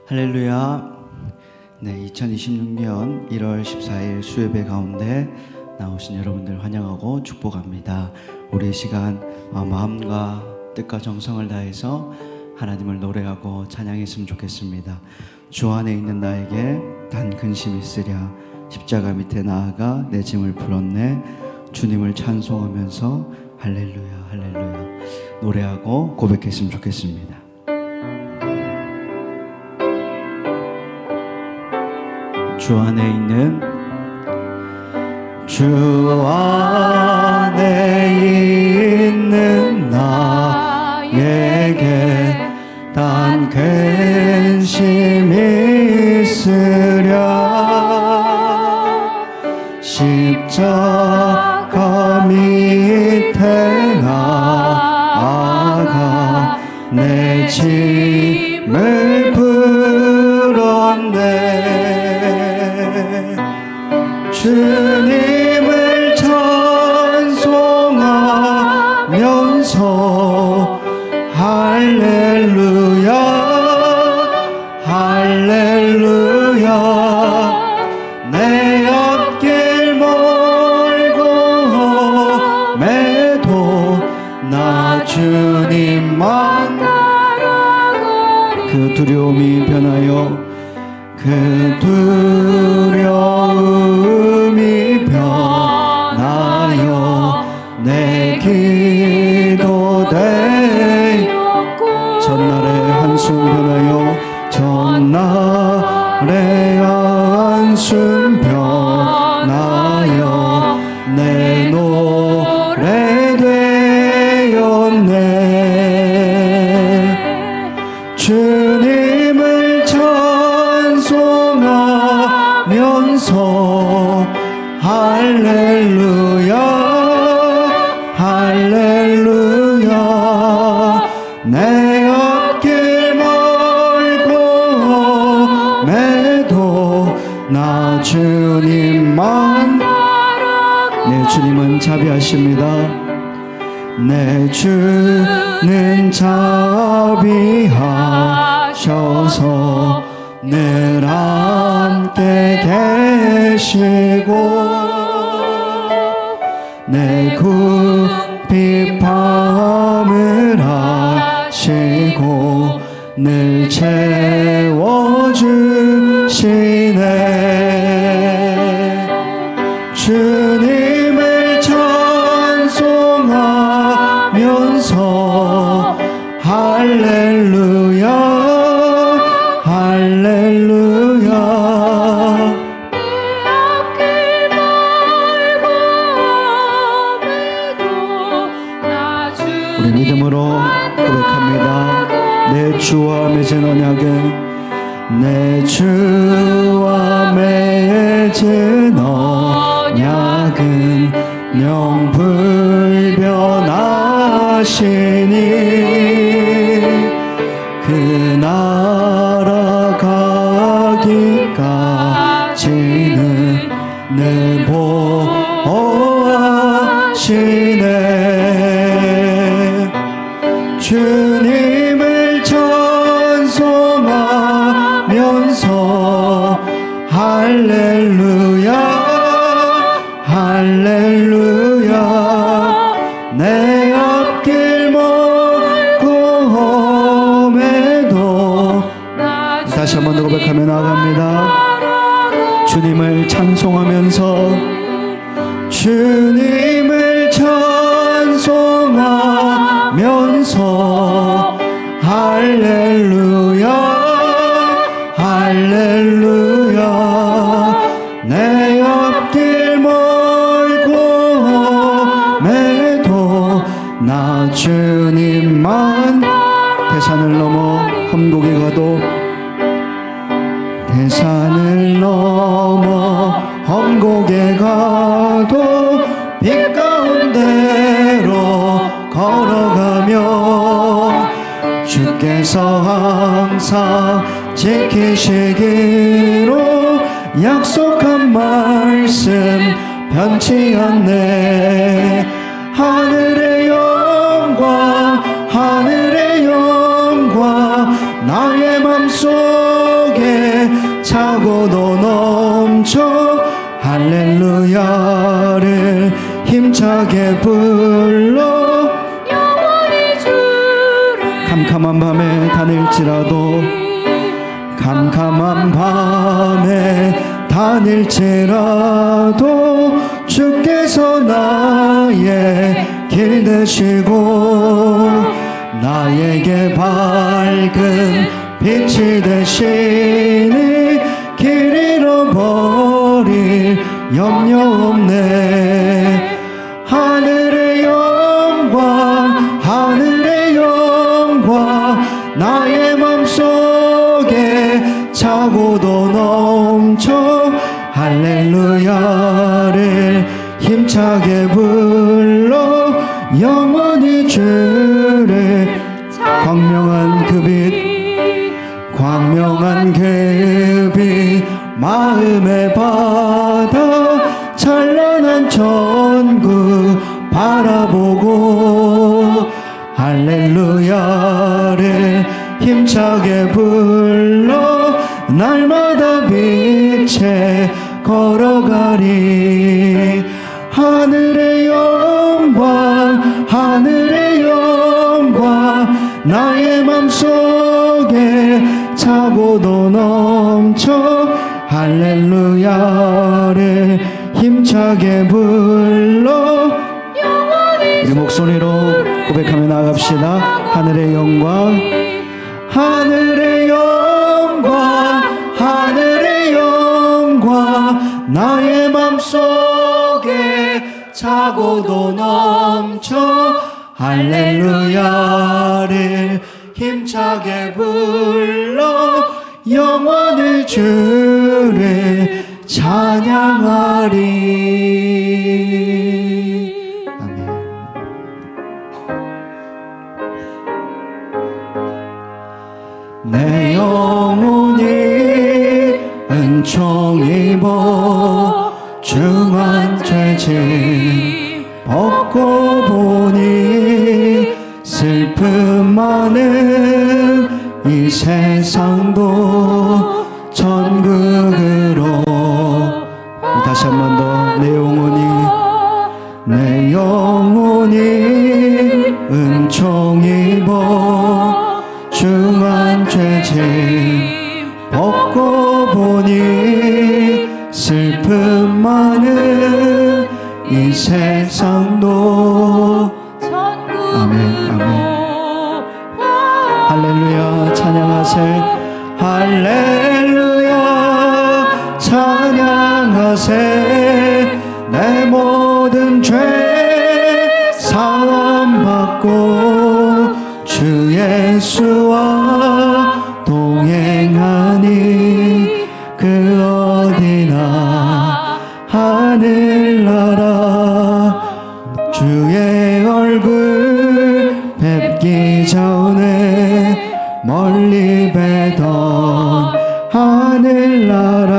할렐루야. 네, 2026년 1월 14일 수요예배 가운데 나오신 여러분들 환영하고 축복합니다. 우리 시간 마음과 뜻과 정성을 다해서 하나님을 노래하고 찬양했으면 좋겠습니다. 주 안에 있는 나에게 단 근심이 있으랴. 십자가 밑에 나아가 내 짐을 풀었네. 주님을 찬송하면서 할렐루야 할렐루야 노래하고 고백했으면 좋겠습니다. 주 안에 있는 나에게 단 근심이 있으랴. 십자가 밑에 나아가 내 짐을 풀었네. 주님을 찬송하면서 할렐루야 할렐루야. 내 앞길 멀고 험해도 나 주님만 그 두려움이 변하여 그 두려움이 변하여 내 기도되었고 전날의 한숨 변하여 전날의 한숨 변하여 내 노래 되었네. 주님을 찬송하면서 할렐루야 할렐루야. 내 앞길 멀고 험해도 나 주님만 내 주님은 자비하십니다. 내 주는 자비하셔서 늘 함께 계시고 내 궁핍함을 하시고 늘 채워주시네. 주님을 찬송하면서 할렐루야 할렐루야. 우리 믿음으로 고백합니다. 내 주와 맺은 언약은 내 주와 맺은 언약은 영불변하시니 그 나라 가기까지는 늘 보호하시네. 주님을 찬송하면서 할렐루야 할렐루야. 내 앞길 멀고 험해도 다시 한 번 더 고백하며 나아갑니다. 주님을 찬송하면서 주님을 찬송하면서 할렐루야 할렐루야. 내 앞길 멀고 험해도 나 주님만 대산을 넘어 험곡에 가도 대산을 넘어 험곡에 가도 빛 가운데로 걸어가며 주께서 항상 지키시기로 약속한 말씀 변치 않네. 하늘의 영광 하늘의 영광 나의 맘속 차고도 넘쳐 할렐루야를 힘차게 불러 영원히 주를 캄캄한 밤에 다닐지라도 캄캄한 밤에 다닐지라도 주께서 나의 길 되시고 나에게 밝은 빛이 되시니 길 잃어버릴 염려 없네. 하늘의 영광 하늘의 영광 나의 맘속에 차고도 넘쳐 할렐루야를 힘차게 불러 영원히 주를 광명한 그 빛 마음에 받아 찬란한 천국 바라보고 할렐루야를 힘차게 불러 날마다 빛에 걸어가리. 하늘의 영광 하늘의 영광 나의 맘속에 차고도 넘쳐 할렐루야를 힘차게 불러 우리 목소리로 고백하며 나갑시다. 하늘의 영광 하늘의 영광 하늘의 영광 나의 맘속에 차고도 넘쳐 할렐루야를 힘차게 불러 영원히 주를 찬양하리. 아멘. 내 영혼이 은총 입어 중한 죄짐 벗고 보니 슬픔 많은 이 세상도 천국으로. 다시 한 번 더 내 영혼이 은총 입어 중한 죄짐 벗고 보니 슬픔 많은 이 세상도 아멘 아멘. 할렐루야 찬양하세 할렐루야 찬양하세. 내 모든 죄 사함받고 주 예수와 동행하니 그 어디나 하늘나라. 주의 얼굴 뵙기 전에 멀리 뵈던 하늘나라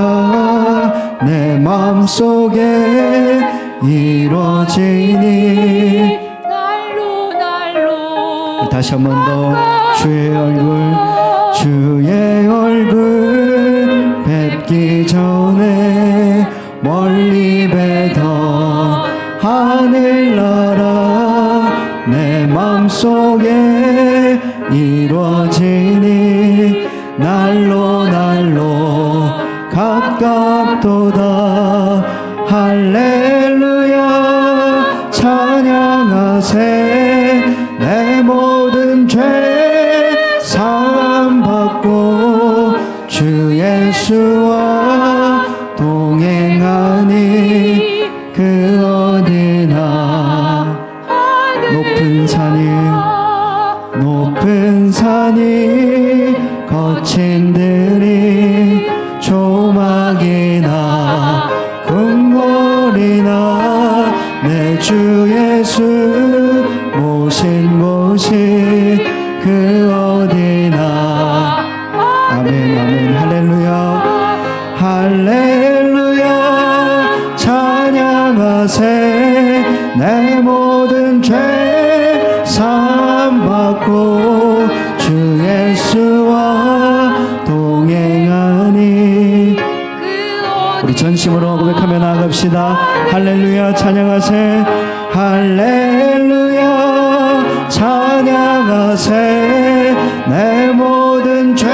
내 맘속에 이루어지니. 날로 다시 한 번 더 주의 얼굴 뵙기 전에 멀리 뵈던 하늘나라 내 맘속에 이루어지니. 날로 가깝도다. 할렐루야 찬양하세. 내 모든 죄 사함받고 주 예수와 동행하니 그 어디나. 높은 산이 거친 들이 조막이나 궁궐이나 내 주 예수 모신 곳이 그 어디나. 아멘 아멘. 할렐루야 찬양하세. 내 모든 죄 사함받고 주 예수와 동행하니 우리 전심으로 고백하며 나아갑시다. 할렐루야 찬양하세. 할렐루야 찬양하세. 내 모든 죄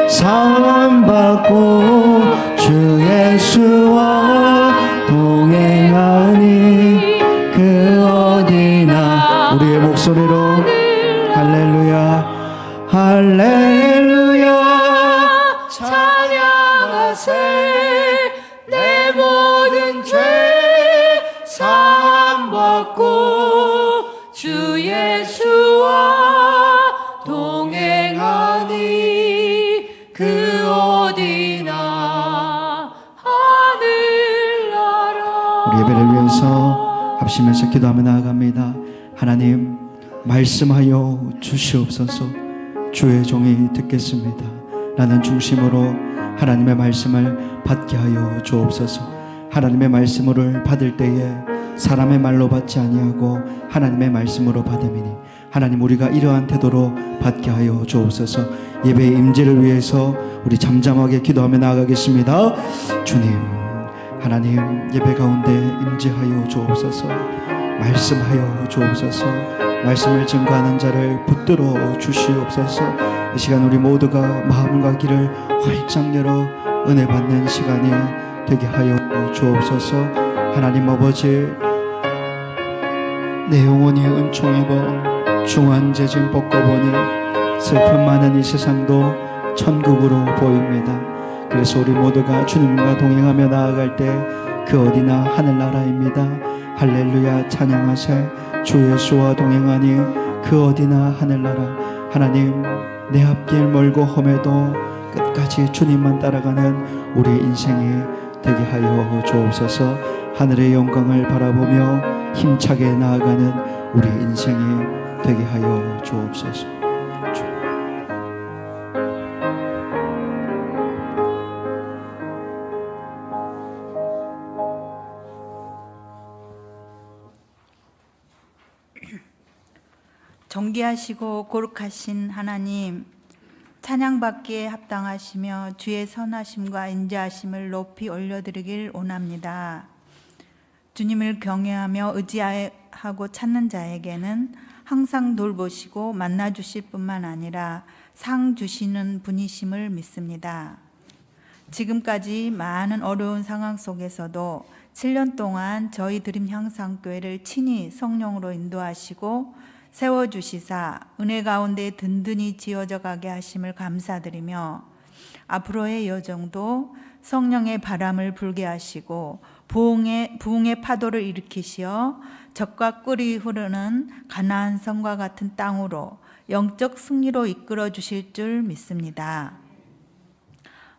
사함받고 주 예수와 동행하니 그 어디나 우리의 목소리로 할렐루야 할렐루야 찬양하세. 내 모든 죄 사함받고 주 예수와 동행하니 그 어디나 하늘나라. 우리 예배를 위해서 합심해서 기도하며 나아갑니다. 하나님 말씀하여 주시옵소서. 주의 종이 듣겠습니다. 라는 중심으로 하나님의 말씀을 받게 하여 주옵소서. 하나님의 말씀을 받을 때에 사람의 말로 받지 아니하고 하나님의 말씀으로 받음이니 하나님 우리가 이러한 태도로 받게 하여 주옵소서. 예배의 임재를 위해서 우리 잠잠하게 기도하며 나아가겠습니다. 주님 하나님 예배 가운데 임재하여 주옵소서. 말씀하여 주옵소서. 말씀을 증거하는 자를 붙들어 주시옵소서. 이 시간 우리 모두가 마음과 귀를 활짝 열어 은혜 받는 시간이 되게 하여 주옵소서. 하나님 아버지 내 영혼이 은총 입어 중환제진 벗고보니 슬픔 많은 이 세상도 천국으로 보입니다. 그래서 우리 모두가 주님과 동행하며 나아갈 때 그 어디나 하늘나라입니다. 할렐루야 찬양하세. 주 예수와 동행하니 그 어디나 하늘나라. 하나님 내 앞길 멀고 험해도 끝까지 주님만 따라가는 우리의 인생이 되게 하여 주옵소서. 하늘의 영광을 바라보며 힘차게 나아가는 우리의 인생이 되게 하여 주옵소서. 존귀하시고 거룩하신 하나님, 찬양받기에 합당하시며 주의 선하심과 인자하심을 높이 올려드리길 원합니다. 주님을 경외하며 의지하고 찾는 자에게는 항상 돌보시고 만나주실 뿐만 아니라 상 주시는 분이심을 믿습니다. 지금까지 많은 어려운 상황 속에서도 7년 동안 저희 드림 향상교회를 친히 성령으로 인도하시고 세워주시사 은혜 가운데 든든히 지어져 가게 하심을 감사드리며 앞으로의 여정도 성령의 바람을 불게 하시고 부흥의 파도를 일으키시어 적과 꿀이 흐르는 가나안 성과 같은 땅으로 영적 승리로 이끌어 주실 줄 믿습니다.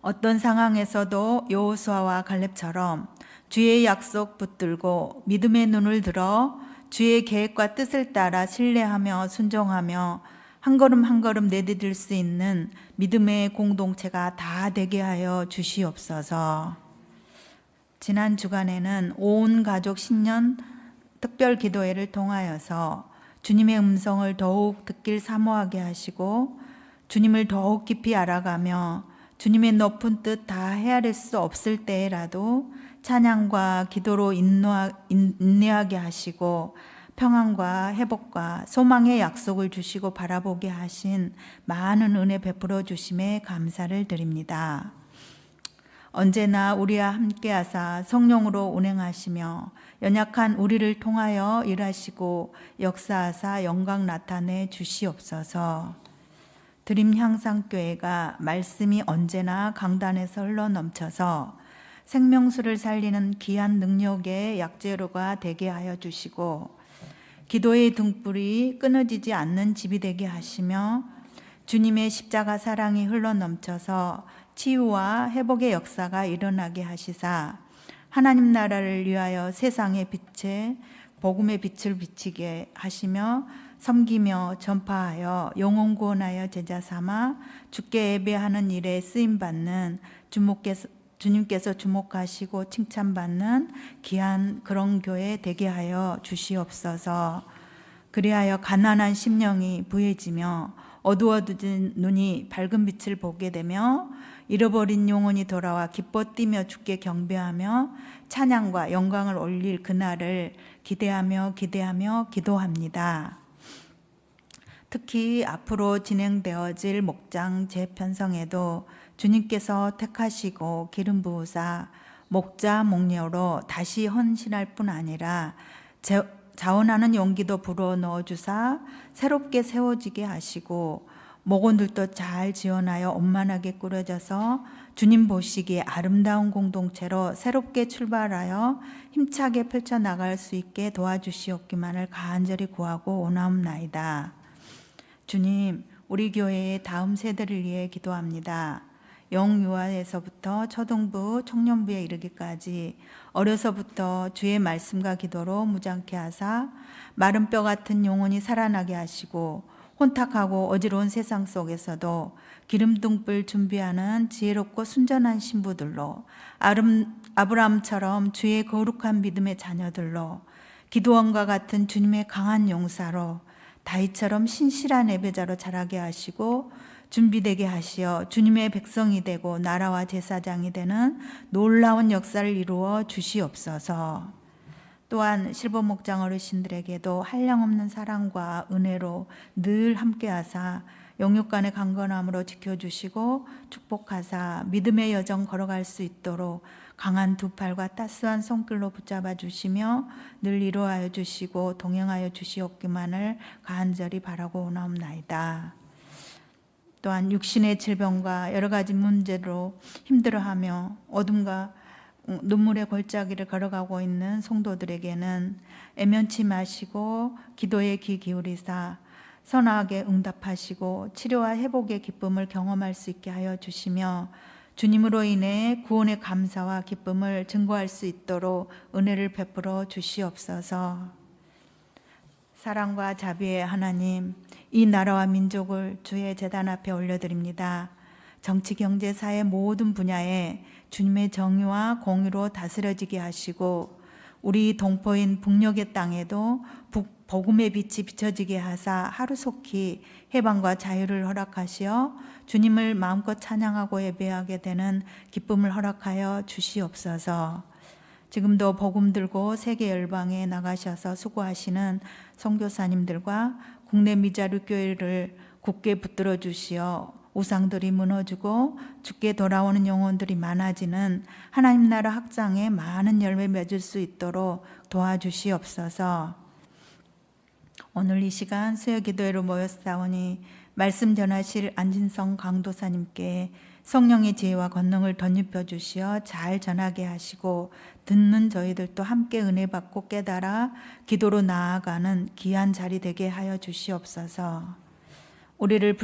어떤 상황에서도 여호수아와 갈렙처럼 주의 약속 붙들고 믿음의 눈을 들어 주의 계획과 뜻을 따라 신뢰하며 순종하며 한 걸음 한 걸음 내디딜 수 있는 믿음의 공동체가 다 되게 하여 주시옵소서. 지난 주간에는 온 가족 신년 특별 기도회를 통하여서 주님의 음성을 더욱 듣길 사모하게 하시고 주님을 더욱 깊이 알아가며 주님의 높은 뜻 다 헤아릴 수 없을 때라도 찬양과 기도로 인내하게 하시고 평안과 회복과 소망의 약속을 주시고 바라보게 하신 많은 은혜 베풀어 주심에 감사를 드립니다. 언제나 우리와 함께하사 성령으로 운행하시며 연약한 우리를 통하여 일하시고 역사하사 영광 나타내 주시옵소서. 드림 향상교회가 말씀이 언제나 강단에서 흘러넘쳐서 생명수를 살리는 귀한 능력의 약재료가 되게 하여 주시고 기도의 등불이 끊어지지 않는 집이 되게 하시며 주님의 십자가 사랑이 흘러넘쳐서 치유와 회복의 역사가 일어나게 하시사 하나님 나라를 위하여 세상의 빛에 복음의 빛을 비치게 하시며 섬기며 전파하여 영혼 구원하여 제자 삼아 주께 예배하는 일에 쓰임받는 주님께서 주목하시고 칭찬받는 귀한 그런 교회 되게 하여 주시옵소서. 그리하여 가난한 심령이 부해지며 어두워진 눈이 밝은 빛을 보게 되며 잃어버린 영혼이 돌아와 기뻐 뛰며 주께 경배하며 찬양과 영광을 올릴 그날을 기대하며 기도합니다. 특히 앞으로 진행되어질 목장 재편성에도 주님께서 택하시고 기름 부으사 목자 목녀로 다시 헌신할 뿐 아니라 자원하는 용기도 불어넣어 주사 새롭게 세워지게 하시고 목원들도 잘 지원하여 원만하게 꾸려져서 주님 보시기에 아름다운 공동체로 새롭게 출발하여 힘차게 펼쳐나갈 수 있게 도와주시옵기만을 간절히 구하고 원하옵나이다. 주님, 우리 교회의 다음 세대를 위해 기도합니다. 영유아에서부터 초등부, 청년부에 이르기까지 어려서부터 주의 말씀과 기도로 무장케 하사 마른 뼈 같은 영혼이 살아나게 하시고 혼탁하고 어지러운 세상 속에서도 기름등불 준비하는 지혜롭고 순전한 신부들로 아브라함처럼 주의 거룩한 믿음의 자녀들로 기도원과 같은 주님의 강한 용사로 다윗처럼 신실한 예배자로 자라게 하시고 준비되게 하시어 주님의 백성이 되고 나라와 제사장이 되는 놀라운 역사를 이루어 주시옵소서. 또한 실버 목장 어르신들에게도 한량없는 사랑과 은혜로 늘 함께하사 영육간의 강건함으로 지켜주시고 축복하사 믿음의 여정 걸어갈 수 있도록 강한 두 팔과 따스한 손길로 붙잡아 주시며 늘 이루하여 주시고 동행하여 주시옵기만을 간절히 바라고 원하옵나이다. 또한 육신의 질병과 여러 가지 문제로 힘들어하며 어둠과 눈물의 골짜기를 걸어가고 있는 성도들에게는 애면치 마시고 기도에 귀 기울이사 선하게 응답하시고 치료와 회복의 기쁨을 경험할 수 있게 하여 주시며 주님으로 인해 구원의 감사와 기쁨을 증거할 수 있도록 은혜를 베풀어 주시옵소서. 사랑과 자비의 하나님, 이 나라와 민족을 주의 제단 앞에 올려드립니다. 정치, 경제, 사회 모든 분야에 주님의 정의와 공의로 다스려지게 하시고 우리 동포인 북녘의 땅에도 복음의 빛이 비춰지게 하사 하루속히 해방과 자유를 허락하시어 주님을 마음껏 찬양하고 예배하게 되는 기쁨을 허락하여 주시옵소서. 지금도 복음 들고 세계 열방에 나가셔서 수고하시는 선교사님들과 국내 미자립 교회를 굳게 붙들어 주시어 우상들이 무너지고 주께 돌아오는 영혼들이 많아지는 하나님 나라 확장에 많은 열매 맺을 수 있도록 도와주시옵소서. 오늘 이 시간 수요 기도회로 모였사오니 말씀 전하실 안진성 강도사님께 성령의 지혜와 권능을 덧입혀 주시어 잘 전하게 하시고 듣는 저희들도 함께 은혜 받고 깨달아 기도로 나아가는 귀한 자리 되게 하여 주시옵소서. 우리를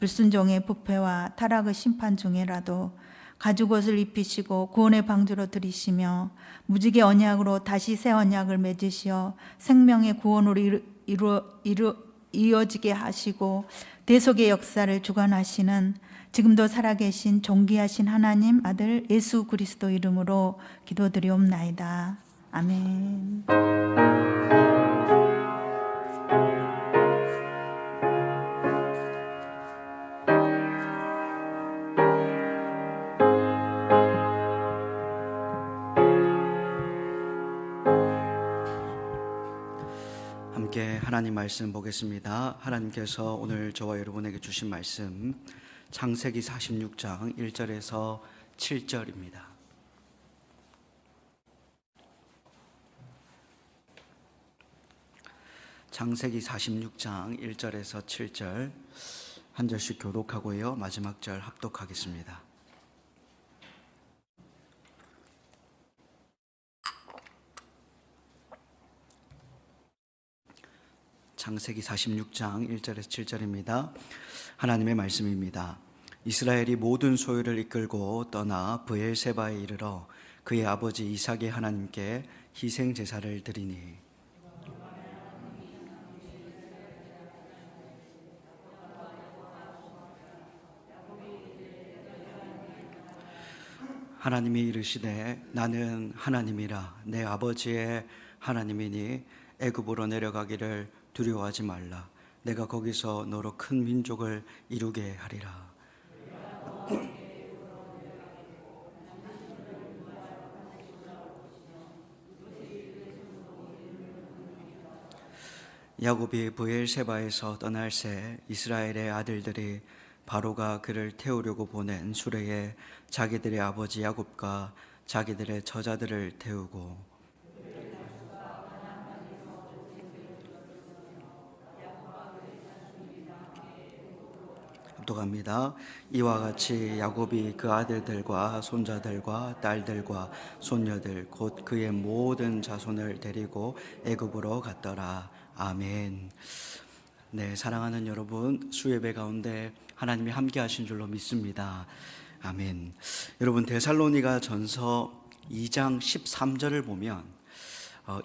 불순종의 부패와 타락의 심판 중에라도 가죽옷을 입히시고 구원의 방주로 들이시며 무지개 언약으로 다시 새 언약을 맺으시어 생명의 구원으로 이어지게 하시고 대속의 역사를 주관하시는 지금도 살아계신 존귀하신 하나님 아들 예수 그리스도 이름으로 기도드리옵나이다. 아멘. 함께 하나님 말씀 보겠습니다. 하나님께서 오늘 저와 여러분에게 주신 말씀 창세기 46장 1절에서 7절입니다. 창세기 46장 1절에서 7절 한 절씩 교독하고요. 마지막 절 합독하겠습니다. 창세기 46장 1절에서 7절입니다. 하나님의 말씀입니다. 이스라엘이 모든 소유를 이끌고 떠나 브엘세바에 이르러 그의 아버지 이삭의 하나님께 희생 제사를 드리니 하나님이 이르시되 나는 하나님이라 내 아버지의 하나님이니 애굽으로 내려가기를 두려워하지 말라. 내가 거기서 너로 큰 민족을 이루게 하리라. 야곱이 브엘세바에서 떠날 새 이스라엘의 아들들이 바로가 그를 태우려고 보낸 수레에 자기들의 아버지 야곱과 자기들의 저자들을 태우고 합독합니다. 이와 같이 야곱이 그 아들들과 손자들과 딸들과 손녀들 곧 그의 모든 자손을 데리고 애굽으로 갔더라. 아멘. 네, 사랑하는 여러분, 수예배 가운데 하나님이 함께 하신 줄로 믿습니다. 아멘. 여러분, 데살로니가 전서 2장 13절을 보면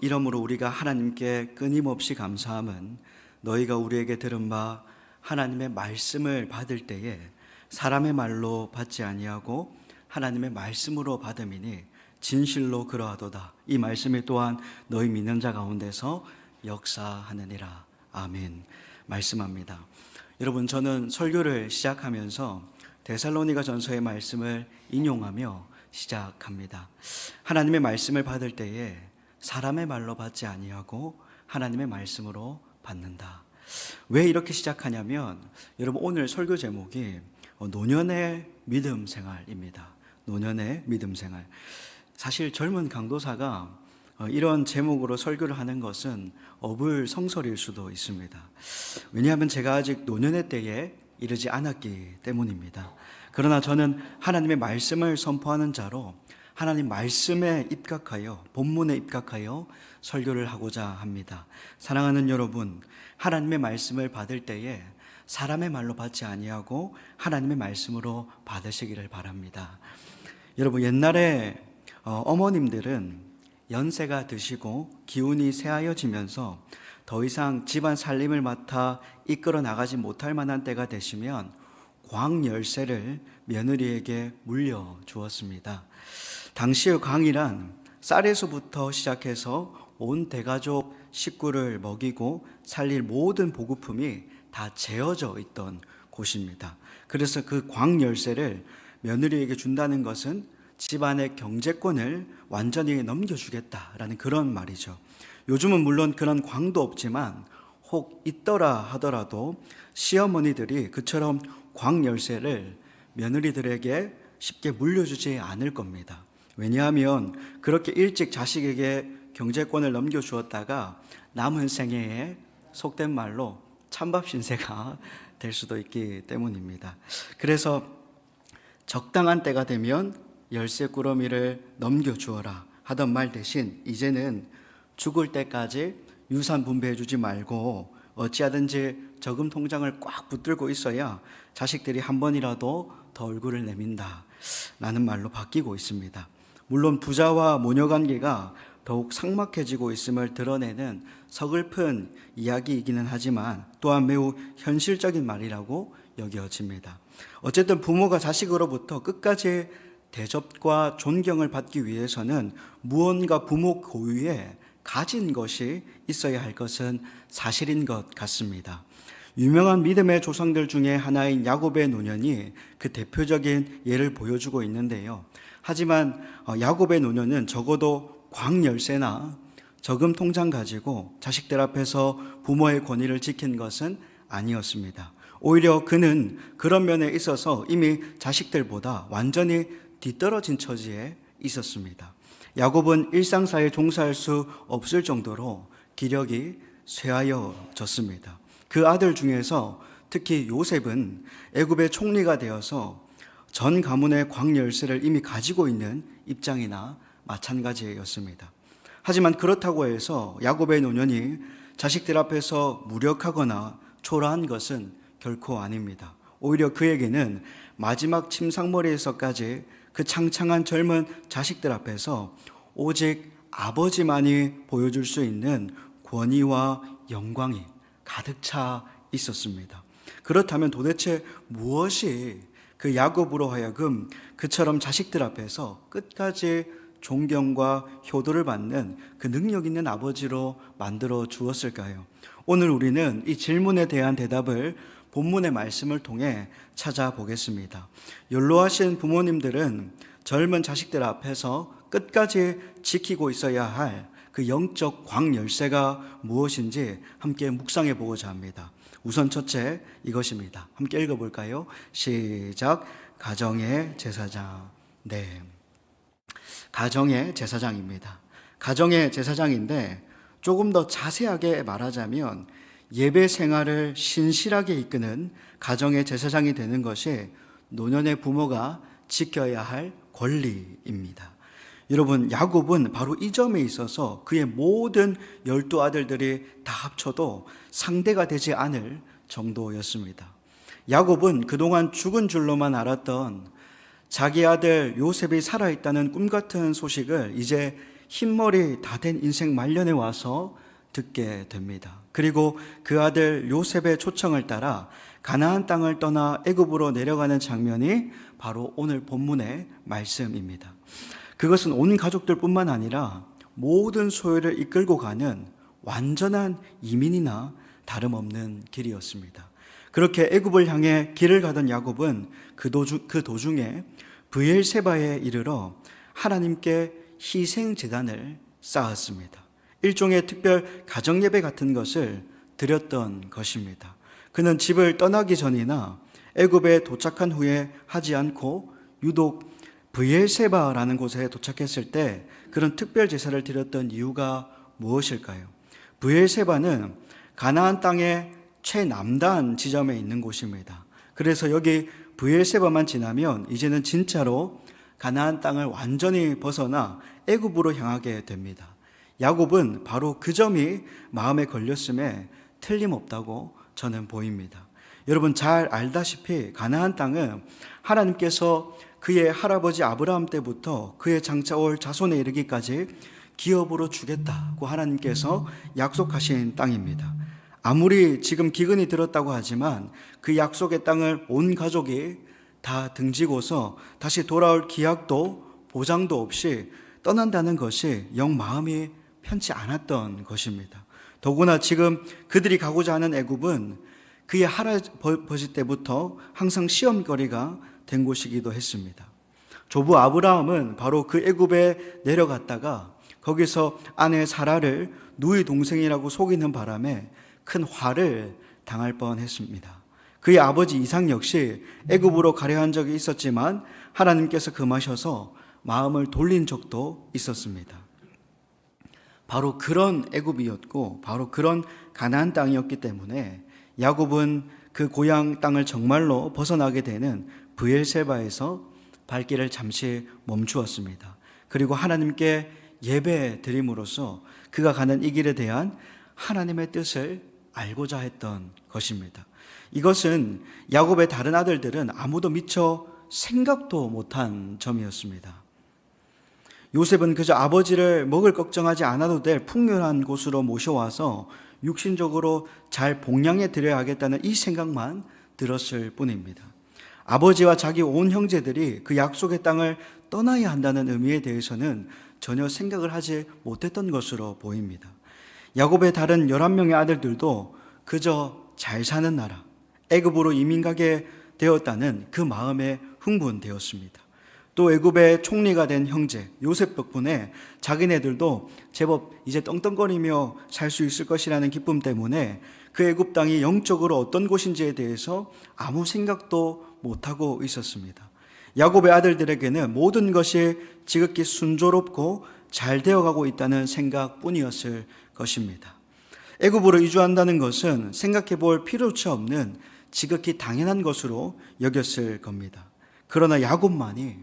이러므로 우리가 하나님께 끊임없이 감사함은 너희가 우리에게 들은 바 하나님의 말씀을 받을 때에 사람의 말로 받지 아니하고 하나님의 말씀으로 받음이니 진실로 그러하도다. 이 말씀이 또한 너희 믿는 자 가운데서 역사하느니라. 아멘. 말씀합니다. 여러분, 저는 설교를 시작하면서 데살로니가 전서의 말씀을 인용하며 시작합니다. 하나님의 말씀을 받을 때에 사람의 말로 받지 아니하고 하나님의 말씀으로 받는다. 왜 이렇게 시작하냐면, 여러분, 오늘 설교 제목이 노년의 믿음 생활입니다. 노년의 믿음 생활. 사실 젊은 강도사가 이런 제목으로 설교를 하는 것은 어불성설일 수도 있습니다. 왜냐하면 제가 아직 노년의 때에 이르지 않았기 때문입니다. 그러나 저는 하나님의 말씀을 선포하는 자로 하나님 말씀에 입각하여, 본문에 입각하여 설교를 하고자 합니다. 사랑하는 여러분, 하나님의 말씀을 받을 때에 사람의 말로 받지 아니하고 하나님의 말씀으로 받으시기를 바랍니다. 여러분, 옛날에 어머님들은 연세가 드시고 기운이 쇠하여지면서 더 이상 집안 살림을 맡아 이끌어 나가지 못할 만한 때가 되시면 광열쇠를 며느리에게 물려주었습니다. 당시의 광이란 쌀에서부터 시작해서 온 대가족 식구를 먹이고 살릴 모든 보급품이 다 재어져 있던 곳입니다. 그래서 그 광열쇠를 며느리에게 준다는 것은 집안의 경제권을 완전히 넘겨주겠다라는 그런 말이죠. 요즘은 물론 그런 광도 없지만 혹 있더라 하더라도 시어머니들이 그처럼 광열쇠를 며느리들에게 쉽게 물려주지 않을 겁니다. 왜냐하면 그렇게 일찍 자식에게 경제권을 넘겨주었다가 남은 생애에 속된 말로 찬밥 신세가 될 수도 있기 때문입니다. 그래서 적당한 때가 되면 열쇠 꾸러미를 넘겨주어라 하던 말 대신 이제는 죽을 때까지 유산 분배해 주지 말고 어찌하든지 저금 통장을 꽉 붙들고 있어야 자식들이 한 번이라도 더 얼굴을 내민다 라는 말로 바뀌고 있습니다. 물론 부자와 모녀 관계가 더욱 삭막해지고 있음을 드러내는 서글픈 이야기이기는 하지만 또한 매우 현실적인 말이라고 여겨집니다. 어쨌든 부모가 자식으로부터 끝까지 대접과 존경을 받기 위해서는 무언가 부모 고유에 가진 것이 있어야 할 것은 사실인 것 같습니다. 유명한 믿음의 조상들 중에 하나인 야곱의 노년이 그 대표적인 예를 보여주고 있는데요. 하지만 야곱의 노년은 적어도 광열쇠나 저금 통장 가지고 자식들 앞에서 부모의 권위를 지킨 것은 아니었습니다. 오히려 그는 그런 면에 있어서 이미 자식들보다 완전히 뒤떨어진 처지에 있었습니다. 야곱은 일상사에 종사할 수 없을 정도로 기력이 쇠하여졌습니다. 그 아들 중에서 특히 요셉은 애굽의 총리가 되어서 전 가문의 광열쇠를 이미 가지고 있는 입장이나 마찬가지였습니다. 하지만 그렇다고 해서 야곱의 노년이 자식들 앞에서 무력하거나 초라한 것은 결코 아닙니다. 오히려 그에게는 마지막 침상머리에서까지 그 창창한 젊은 자식들 앞에서 오직 아버지만이 보여줄 수 있는 권위와 영광이 가득 차 있었습니다. 그렇다면 도대체 무엇이 그 야곱으로 하여금 그처럼 자식들 앞에서 끝까지 존경과 효도를 받는 그 능력 있는 아버지로 만들어 주었을까요? 오늘 우리는 이 질문에 대한 대답을 본문의 말씀을 통해 찾아보겠습니다. 연로하신 부모님들은 젊은 자식들 앞에서 끝까지 지키고 있어야 할 그 영적 광열쇠가 무엇인지 함께 묵상해 보고자 합니다. 우선 첫째 이것입니다. 함께 읽어볼까요? 시작. 가정의 제사장. 네, 가정의 제사장입니다. 가정의 제사장인데 조금 더 자세하게 말하자면 예배 생활을 신실하게 이끄는 가정의 제사장이 되는 것이 노년의 부모가 지켜야 할 권리입니다. 여러분, 야곱은 바로 이 점에 있어서 그의 모든 12아들들이 다 합쳐도 상대가 되지 않을 정도였습니다. 야곱은 그동안 죽은 줄로만 알았던 자기 아들 요셉이 살아있다는 꿈같은 소식을 이제 흰머리 다 된 인생 말년에 와서 듣게 됩니다. 그리고 그 아들 요셉의 초청을 따라 가나안 땅을 떠나 애굽으로 내려가는 장면이 바로 오늘 본문의 말씀입니다. 그것은 온 가족들뿐만 아니라 모든 소유를 이끌고 가는 완전한 이민이나 다름없는 길이었습니다. 그렇게 애굽을 향해 길을 가던 야곱은 그 도중에 브엘세바에 이르러 하나님께 희생 제단을 쌓았습니다. 일종의 특별 가정 예배 같은 것을 드렸던 것입니다. 그는 집을 떠나기 전이나 애굽에 도착한 후에 하지 않고 유독 브엘세바라는 곳에 도착했을 때 그런 특별 제사를 드렸던 이유가 무엇일까요? 브엘세바는 가나안 땅의 최남단 지점에 있는 곳입니다. 그래서 여기 브엘세바만 지나면 이제는 진짜로 가나안 땅을 완전히 벗어나 애굽으로 향하게 됩니다. 야곱은 바로 그 점이 마음에 걸렸음에 틀림없다고 저는 보입니다. 여러분 잘 알다시피 가나안 땅은 하나님께서 그의 할아버지 아브라함 때부터 그의 장차 올 자손에 이르기까지 기업으로 주겠다고 하나님께서 약속하신 땅입니다. 아무리 지금 기근이 들었다고 하지만 그 약속의 땅을 온 가족이 다 등지고서 다시 돌아올 기약도 보장도 없이 떠난다는 것이 영 마음이 편치 않았던 것입니다. 더구나 지금 그들이 가고자 하는 애굽은 그의 할아버지 때부터 항상 시험거리가 된 곳이기도 했습니다. 조부 아브라함은 바로 그 애굽에 내려갔다가 거기서 아내 사라를 누이 동생이라고 속이는 바람에 큰 화를 당할 뻔했습니다. 그의 아버지 이삭 역시 애굽으로 가려 한 적이 있었지만 하나님께서 금하셔서 마음을 돌린 적도 있었습니다. 바로 그런 애굽이었고 바로 그런 가나안 땅이었기 때문에 야곱은 그 고향 땅을 정말로 벗어나게 되는 브엘세바에서 발길을 잠시 멈추었습니다. 그리고 하나님께 예배 드림으로써 그가 가는 이 길에 대한 하나님의 뜻을 알고자 했던 것입니다. 이것은 야곱의 다른 아들들은 아무도 미처 생각도 못한 점이었습니다. 요셉은 그저 아버지를 먹을 걱정하지 않아도 될 풍요한 곳으로 모셔와서 육신적으로 잘 복양해 드려야 하겠다는 이 생각만 들었을 뿐입니다. 아버지와 자기 온 형제들이 그 약속의 땅을 떠나야 한다는 의미에 대해서는 전혀 생각을 하지 못했던 것으로 보입니다. 야곱의 다른 11명의 아들들도 그저 잘 사는 나라, 애굽으로 이민 가게 되었다는 그 마음에 흥분되었습니다. 또 애굽의 총리가 된 형제 요셉 덕분에 자기네들도 제법 이제 떵떵거리며 살 수 있을 것이라는 기쁨 때문에 그 애굽 땅이 영적으로 어떤 곳인지에 대해서 아무 생각도 못하고 있었습니다. 야곱의 아들들에게는 모든 것이 지극히 순조롭고 잘 되어가고 있다는 생각뿐이었을 것입니다. 애굽으로 이주한다는 것은 생각해 볼 필요치 없는 지극히 당연한 것으로 여겼을 겁니다. 그러나 야곱만이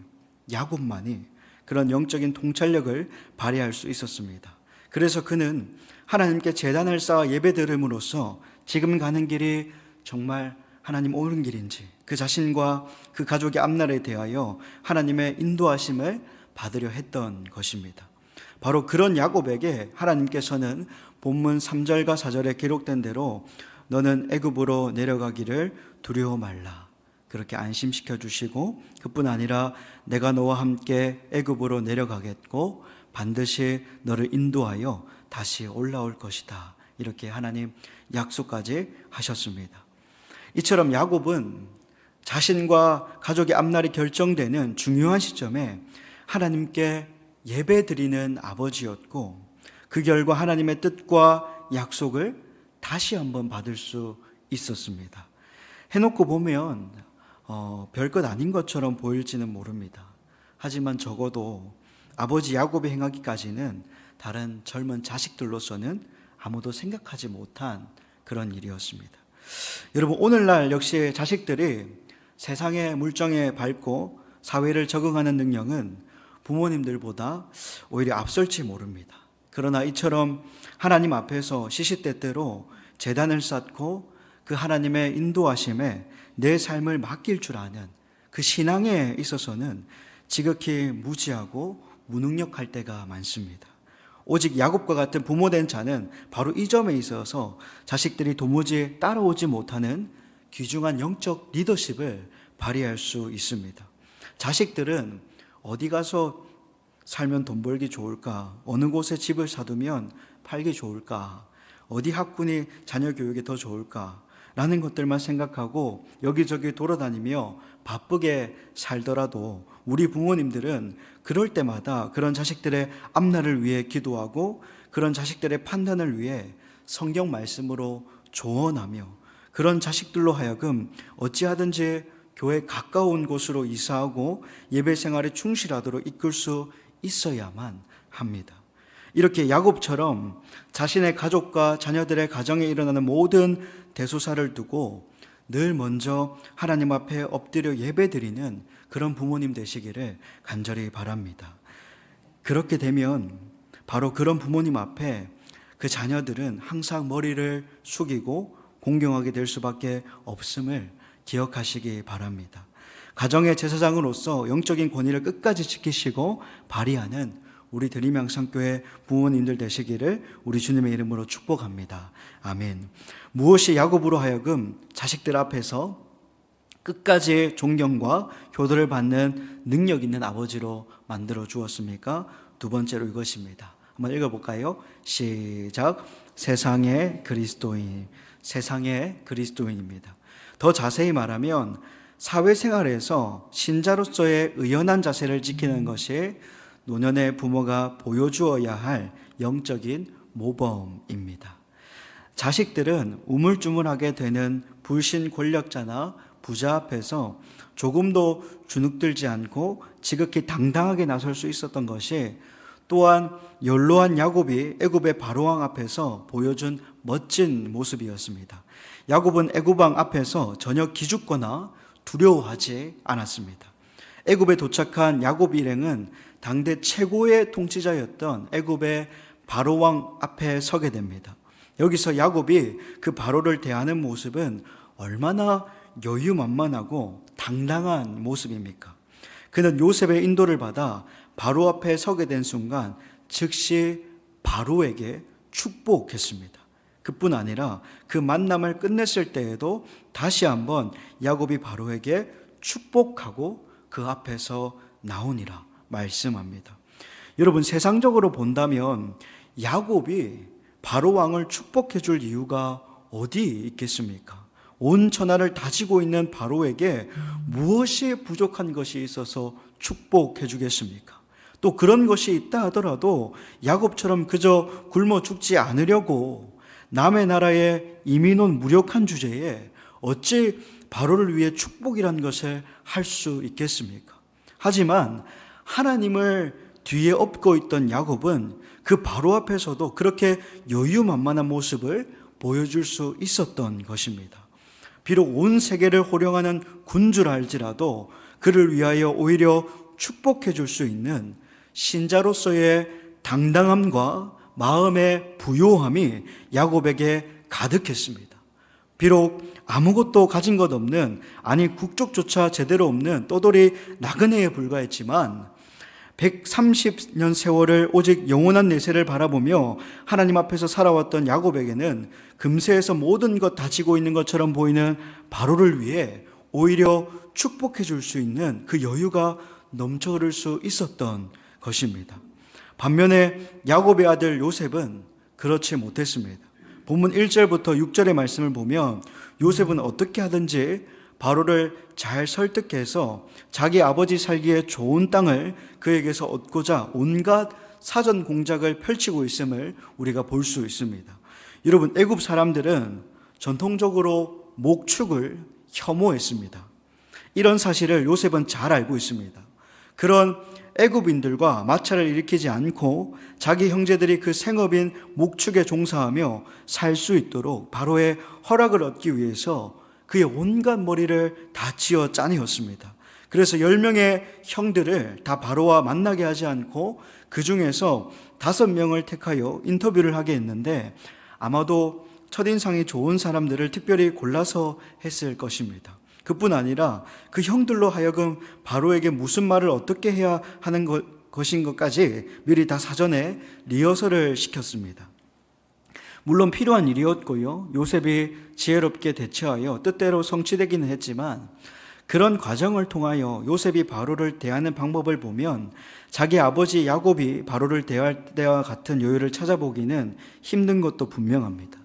그런 영적인 통찰력을 발휘할 수 있었습니다. 그래서 그는 하나님께 제단을 쌓아 예배 드림으로써 지금 가는 길이 정말 하나님 옳은 길인지 그 자신과 그 가족의 앞날에 대하여 하나님의 인도하심을 받으려 했던 것입니다. 바로 그런 야곱에게 하나님께서는 본문 3절과 4절에 기록된 대로 너는 애굽으로 내려가기를 두려워 말라. 그렇게 안심시켜 주시고, 그뿐 아니라 내가 너와 함께 애굽으로 내려가겠고 반드시 너를 인도하여 다시 올라올 것이다. 이렇게 하나님 약속까지 하셨습니다. 이처럼 야곱은 자신과 가족의 앞날이 결정되는 중요한 시점에 하나님께 예배드리는 아버지였고, 그 결과 하나님의 뜻과 약속을 다시 한번 받을 수 있었습니다. 해놓고 보면 별것 아닌 것처럼 보일지는 모릅니다. 하지만 적어도 아버지 야곱이 행하기까지는 다른 젊은 자식들로서는 아무도 생각하지 못한 그런 일이었습니다. 여러분, 오늘날 역시 자식들이 세상의 물정에 밟고 사회를 적응하는 능력은 부모님들보다 오히려 앞설지 모릅니다. 그러나 이처럼 하나님 앞에서 시시때때로 제단을 쌓고 그 하나님의 인도하심에 내 삶을 맡길 줄 아는 그 신앙에 있어서는 지극히 무지하고 무능력할 때가 많습니다. 오직 야곱과 같은 부모된 자는 바로 이 점에 있어서 자식들이 도무지 따라오지 못하는 귀중한 영적 리더십을 발휘할 수 있습니다. 자식들은 어디 가서 살면 돈 벌기 좋을까? 어느 곳에 집을 사두면 팔기 좋을까? 어디 학군이 자녀 교육에 더 좋을까? 라는 것들만 생각하고 여기저기 돌아다니며 바쁘게 살더라도 우리 부모님들은 그럴 때마다 그런 자식들의 앞날을 위해 기도하고 그런 자식들의 판단을 위해 성경 말씀으로 조언하며 그런 자식들로 하여금 어찌하든지 교회 가까운 곳으로 이사하고 예배 생활에 충실하도록 이끌 수 있어야만 합니다. 이렇게 야곱처럼 자신의 가족과 자녀들의 가정에 일어나는 모든 대소사를 두고 늘 먼저 하나님 앞에 엎드려 예배드리는 그런 부모님 되시기를 간절히 바랍니다. 그렇게 되면 바로 그런 부모님 앞에 그 자녀들은 항상 머리를 숙이고 공경하게 될 수밖에 없음을 기억하시기 바랍니다. 가정의 제사장으로서 영적인 권위를 끝까지 지키시고 발휘하는 우리 드림양성교회 부모님들 되시기를 우리 주님의 이름으로 축복합니다. 아멘. 무엇이 야곱으로 하여금 자식들 앞에서 끝까지 존경과 효도를 받는 능력 있는 아버지로 만들어 주었습니까? 두 번째로 이것입니다. 한번 읽어볼까요? 시작. 세상의 그리스도인, 세상의 그리스도인입니다. 더 자세히 말하면 사회생활에서 신자로서의 의연한 자세를 지키는 것이 노년의 부모가 보여주어야 할 영적인 모범입니다. 자식들은 우물쭈물하게 되는 불신 권력자나 부자 앞에서 조금도 주눅들지 않고 지극히 당당하게 나설 수 있었던 것이 또한 연로한 야곱이 애굽의 바로왕 앞에서 보여준 멋진 모습이었습니다. 야곱은 애굽왕 앞에서 전혀 기죽거나 두려워하지 않았습니다. 애굽에 도착한 야곱 일행은 당대 최고의 통치자였던 애굽의 바로왕 앞에 서게 됩니다. 여기서 야곱이 그 바로를 대하는 모습은 얼마나 여유만만하고 당당한 모습입니까? 그는 요셉의 인도를 받아 바로 앞에 서게 된 순간 즉시 바로에게 축복했습니다. 그뿐 아니라 그 만남을 끝냈을 때에도 다시 한번 야곱이 바로에게 축복하고 그 앞에서 나오니라 말씀합니다. 여러분, 세상적으로 본다면 야곱이 바로 왕을 축복해 줄 이유가 어디 있겠습니까? 온 천하를 다지고 있는 바로에게 무엇이 부족한 것이 있어서 축복해 주겠습니까? 또 그런 것이 있다 하더라도 야곱처럼 그저 굶어 죽지 않으려고 남의 나라에 이민 온 무력한 주제에 어찌 바로를 위해 축복이란 것을 할 수 있겠습니까? 하지만 하나님을 뒤에 업고 있던 야곱은 그 바로 앞에서도 그렇게 여유만만한 모습을 보여줄 수 있었던 것입니다. 비록 온 세계를 호령하는 군주라 할지라도 그를 위하여 오히려 축복해 줄 수 있는 신자로서의 당당함과 마음의 부요함이 야곱에게 가득했습니다. 비록 아무것도 가진 것 없는, 아니 국적조차 제대로 없는 떠돌이 나그네에 불과했지만 130년 세월을 오직 영원한 내세를 바라보며 하나님 앞에서 살아왔던 야곱에게는 금세에서 모든 것 다지고 있는 것처럼 보이는 바로를 위해 오히려 축복해 줄 수 있는 그 여유가 넘쳐 흐를 수 있었던 것입니다. 반면에 야곱의 아들 요셉은 그렇지 못했습니다. 본문 1절부터 6절의 말씀을 보면 요셉은 어떻게 하든지 바로를 잘 설득해서 자기 아버지 살기에 좋은 땅을 그에게서 얻고자 온갖 사전 공작을 펼치고 있음을 우리가 볼 수 있습니다. 여러분, 애굽 사람들은 전통적으로 목축을 혐오했습니다. 이런 사실을 요셉은 잘 알고 있습니다. 그런 애굽인들과 마찰을 일으키지 않고 자기 형제들이 그 생업인 목축에 종사하며 살 수 있도록 바로의 허락을 얻기 위해서 그의 온갖 머리를 다 쥐어 짜내었습니다. 그래서 10명의 형들을 다 바로와 만나게 하지 않고 그 중에서 5명을 택하여 인터뷰를 하게 했는데 아마도 첫인상이 좋은 사람들을 특별히 골라서 했을 것입니다. 그뿐 아니라 그 형들로 하여금 바로에게 무슨 말을 어떻게 해야 하는 것인 것까지 미리 다 사전에 리허설을 시켰습니다. 물론 필요한 일이었고요. 요셉이 지혜롭게 대처하여 뜻대로 성취되기는 했지만 그런 과정을 통하여 요셉이 바로를 대하는 방법을 보면 자기 아버지 야곱이 바로를 대할 때와 같은 여유를 찾아보기는 힘든 것도 분명합니다.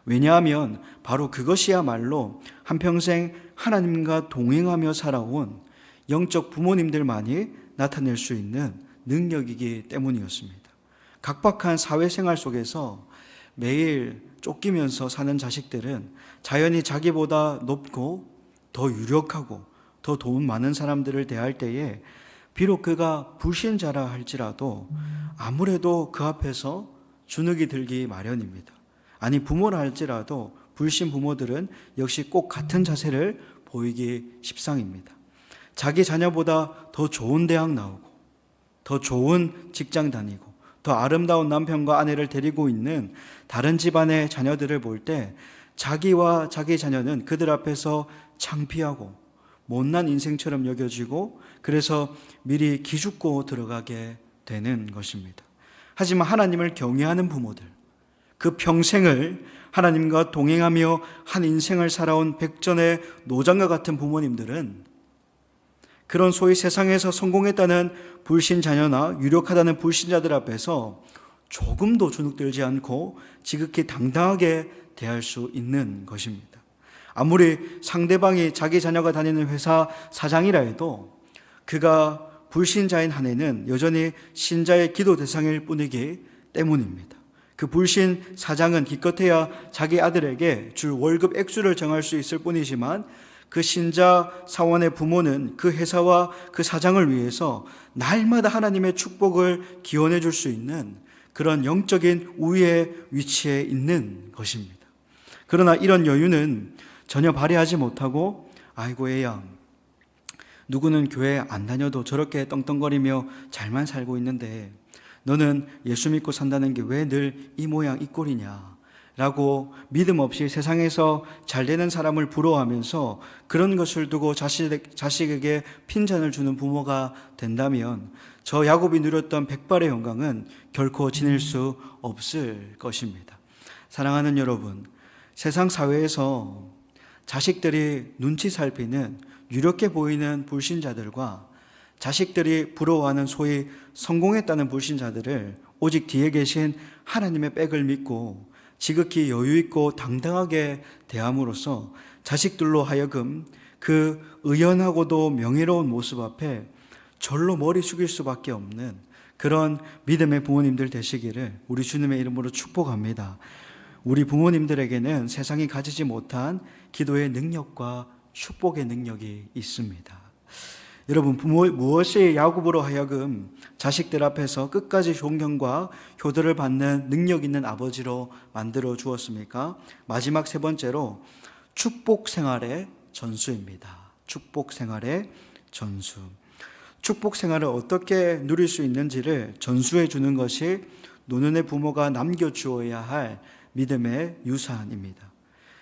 왜냐하면 바로 그것이야말로 한평생 하나님과 동행하며 살아온 영적 부모님들만이 나타낼 수 있는 능력이기 때문이었습니다. 각박한 사회생활 속에서 매일 쫓기면서 사는 자식들은 자연히 자기보다 높고 더 유력하고 더 돈 많은 사람들을 대할 때에 비록 그가 불신자라 할지라도 아무래도 그 앞에서 주눅이 들기 마련입니다. 아니, 부모라 할지라도 불신 부모들은 역시 꼭 같은 자세를 보이기 십상입니다. 자기 자녀보다 더 좋은 대학 나오고 더 좋은 직장 다니고 더 아름다운 남편과 아내를 데리고 있는 다른 집안의 자녀들을 볼 때 자기와 자기 자녀는 그들 앞에서 창피하고 못난 인생처럼 여겨지고 그래서 미리 기죽고 들어가게 되는 것입니다. 하지만 하나님을 경외하는 부모들, 그 평생을 하나님과 동행하며 한 인생을 살아온 백전의 노장과 같은 부모님들은 그런 소위 세상에서 성공했다는 불신 자녀나 유력하다는 불신자들 앞에서 조금도 주눅들지 않고 지극히 당당하게 대할 수 있는 것입니다. 아무리 상대방이 자기 자녀가 다니는 회사 사장이라 해도 그가 불신자인 한 해는 여전히 신자의 기도 대상일 뿐이기 때문입니다. 그 불신 사장은 기껏해야 자기 아들에게 줄 월급 액수를 정할 수 있을 뿐이지만 그 신자 사원의 부모는 그 회사와 그 사장을 위해서 날마다 하나님의 축복을 기원해 줄 수 있는 그런 영적인 우위의 위치에 있는 것입니다. 그러나 이런 여유는 전혀 발휘하지 못하고 아이고 애야, 누구는 교회 안 다녀도 저렇게 떵떵거리며 잘만 살고 있는데 너는 예수 믿고 산다는 게 왜 늘 이 모양 이 꼴이냐 라고 믿음 없이 세상에서 잘 되는 사람을 부러워하면서 그런 것을 두고 자식에게 핀잔을 주는 부모가 된다면 저 야곱이 누렸던 백발의 영광은 결코 지닐 수 없을 것입니다. 사랑하는 여러분, 세상 사회에서 자식들이 눈치 살피는 유력해 보이는 불신자들과 자식들이 부러워하는 소위 성공했다는 불신자들을 오직 뒤에 계신 하나님의 백을 믿고 지극히 여유있고 당당하게 대함으로써 자식들로 하여금 그 의연하고도 명예로운 모습 앞에 절로 머리 숙일 수밖에 없는 그런 믿음의 부모님들 되시기를 우리 주님의 이름으로 축복합니다. 우리 부모님들에게는 세상이 가지지 못한 기도의 능력과 축복의 능력이 있습니다. 여러분, 무엇이 야곱으로 하여금 자식들 앞에서 끝까지 존경과 효도를 받는 능력 있는 아버지로 만들어 주었습니까? 마지막 세 번째로 축복 생활의 전수입니다. 축복 생활의 전수. 축복 생활을 어떻게 누릴 수 있는지를 전수해 주는 것이 노년의 부모가 남겨주어야 할 믿음의 유산입니다.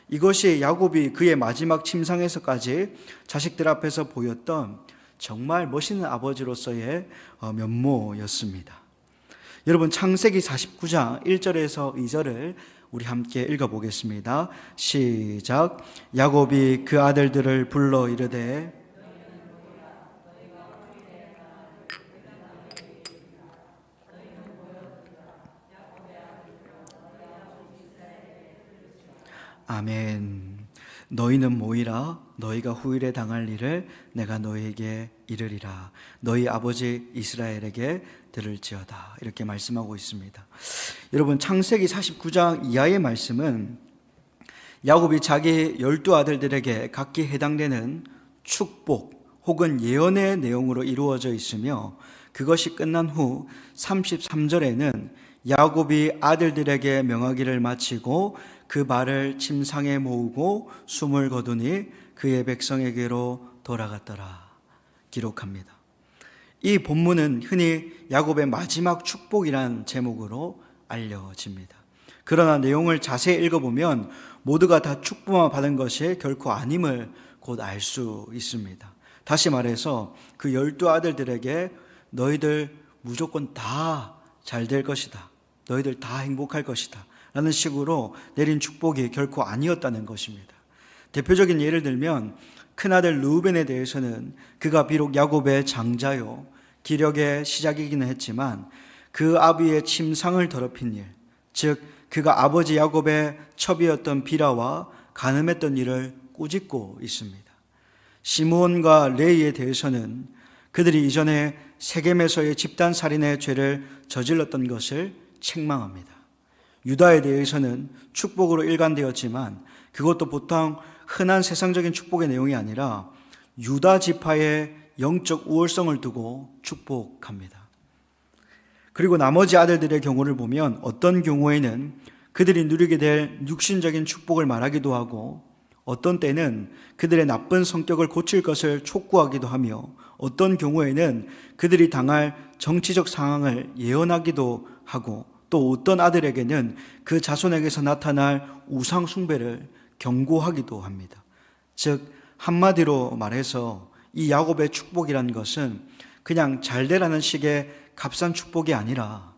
이것이 야곱이 그의 마지막 침상에서까지 자식들 앞에서 보였던 정말 멋있는 아버지로서의 면모였습니다. 여러분, 창세기 49장 1절에서 2절을 우리 함께 읽어보겠습니다. 시작. 야곱이 그 아들들을 불러 이르되 아멘. 너희는 모이라. 너희가 후일에 당할 일을 내가 너희에게 이르리라. 너희 아버지 이스라엘에게 들을지어다. 이렇게 말씀하고 있습니다. 여러분, 창세기 49장 이하의 말씀은 야곱이 자기 12아들들에게 각기 해당되는 축복 혹은 예언의 내용으로 이루어져 있으며, 그것이 끝난 후 33절에는 야곱이 아들들에게 명하기를 마치고 그 발을 침상에 모으고 숨을 거두니 그의 백성에게로 돌아갔더라 기록합니다. 이 본문은 흔히 야곱의 마지막 축복이란 제목으로 알려집니다. 그러나 내용을 자세히 읽어보면 모두가 다 축복만 받은 것이 결코 아님을 곧 알 수 있습니다. 다시 말해서 그 12아들들에게 너희들 무조건 다 잘 될 것이다, 너희들 다 행복할 것이다 라는 식으로 내린 축복이 결코 아니었다는 것입니다. 대표적인 예를 들면 큰아들 르우벤에 대해서는 그가 비록 야곱의 장자요 기력의 시작이기는 했지만 그 아비의 침상을 더럽힌 일, 즉 그가 아버지 야곱의 첩이었던 비라와 간음했던 일을 꾸짖고 있습니다. 시므온과 레이에 대해서는 그들이 이전에 세겜에서의 집단살인의 죄를 저질렀던 것을 책망합니다. 유다에 대해서는 축복으로 일관되었지만 그것도 보통 흔한 세상적인 축복의 내용이 아니라 유다 지파의 영적 우월성을 두고 축복합니다. 그리고 나머지 아들들의 경우를 보면 어떤 경우에는 그들이 누리게 될 육신적인 축복을 말하기도 하고, 어떤 때는 그들의 나쁜 성격을 고칠 것을 촉구하기도 하며, 어떤 경우에는 그들이 당할 정치적 상황을 예언하기도 하고, 또 어떤 아들에게는 그 자손에게서 나타날 우상 숭배를 경고하기도 합니다. 즉 한마디로 말해서 이 야곱의 축복이라는 것은 그냥 잘되라는 식의 값싼 축복이 아니라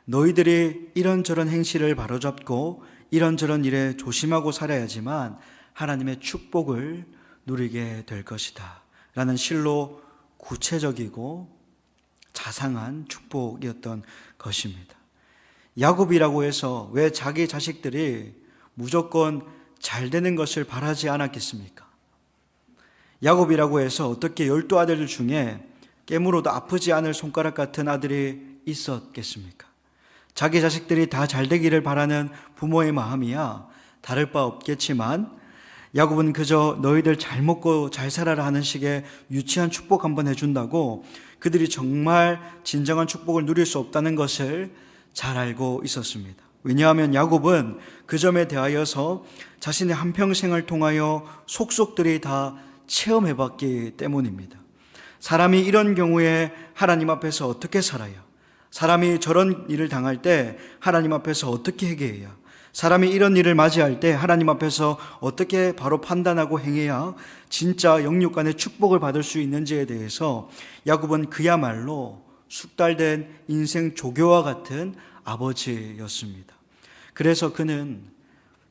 너희들이 이런저런 행실을 바로잡고 이런저런 일에 조심하고 살아야지만 하나님의 축복을 누리게 될 것이다 라는 실로 구체적이고 자상한 축복이었던 것입니다. 야곱이라고 해서 왜 자기 자식들이 무조건 잘 되는 것을 바라지 않았겠습니까? 야곱이라고 해서 어떻게 12아들 중에 깨물어도 아프지 않을 손가락 같은 아들이 있었겠습니까? 자기 자식들이 다 잘 되기를 바라는 부모의 마음이야 다를 바 없겠지만 야곱은 그저 너희들 잘 먹고 잘 살아라 하는 식의 유치한 축복 한번 해준다고 그들이 정말 진정한 축복을 누릴 수 없다는 것을 잘 알고 있었습니다. 왜냐하면 야곱은 그 점에 대하여서 자신의 한평생을 통하여 속속들이 다 체험해봤기 때문입니다. 사람이 이런 경우에 하나님 앞에서 어떻게 살아야, 사람이 저런 일을 당할 때 하나님 앞에서 어떻게 회개해야, 사람이 이런 일을 맞이할 때 하나님 앞에서 어떻게 바로 판단하고 행해야 진짜 영육 간의 축복을 받을 수 있는지에 대해서 야곱은 그야말로 숙달된 인생 조교와 같은 아버지였습니다. 그래서 그는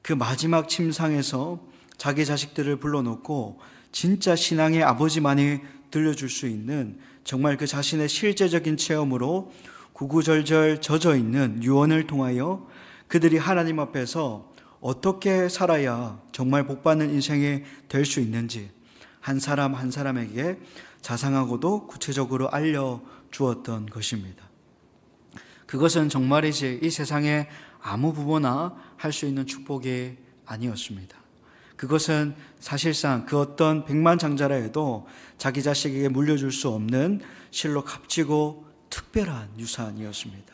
그 마지막 침상에서 자기 자식들을 불러놓고 진짜 신앙의 아버지만이 들려줄 수 있는 정말 그 자신의 실제적인 체험으로 구구절절 젖어있는 유언을 통하여 그들이 하나님 앞에서 어떻게 살아야 정말 복받는 인생이 될 수 있는지 한 사람 한 사람에게 자상하고도 구체적으로 알려주었던 것입니다. 그것은 정말이지 이 세상에 아무 부모나 할 수 있는 축복이 아니었습니다. 그것은 사실상 그 어떤 백만장자라 해도 자기 자식에게 물려줄 수 없는 실로 값지고 특별한 유산이었습니다.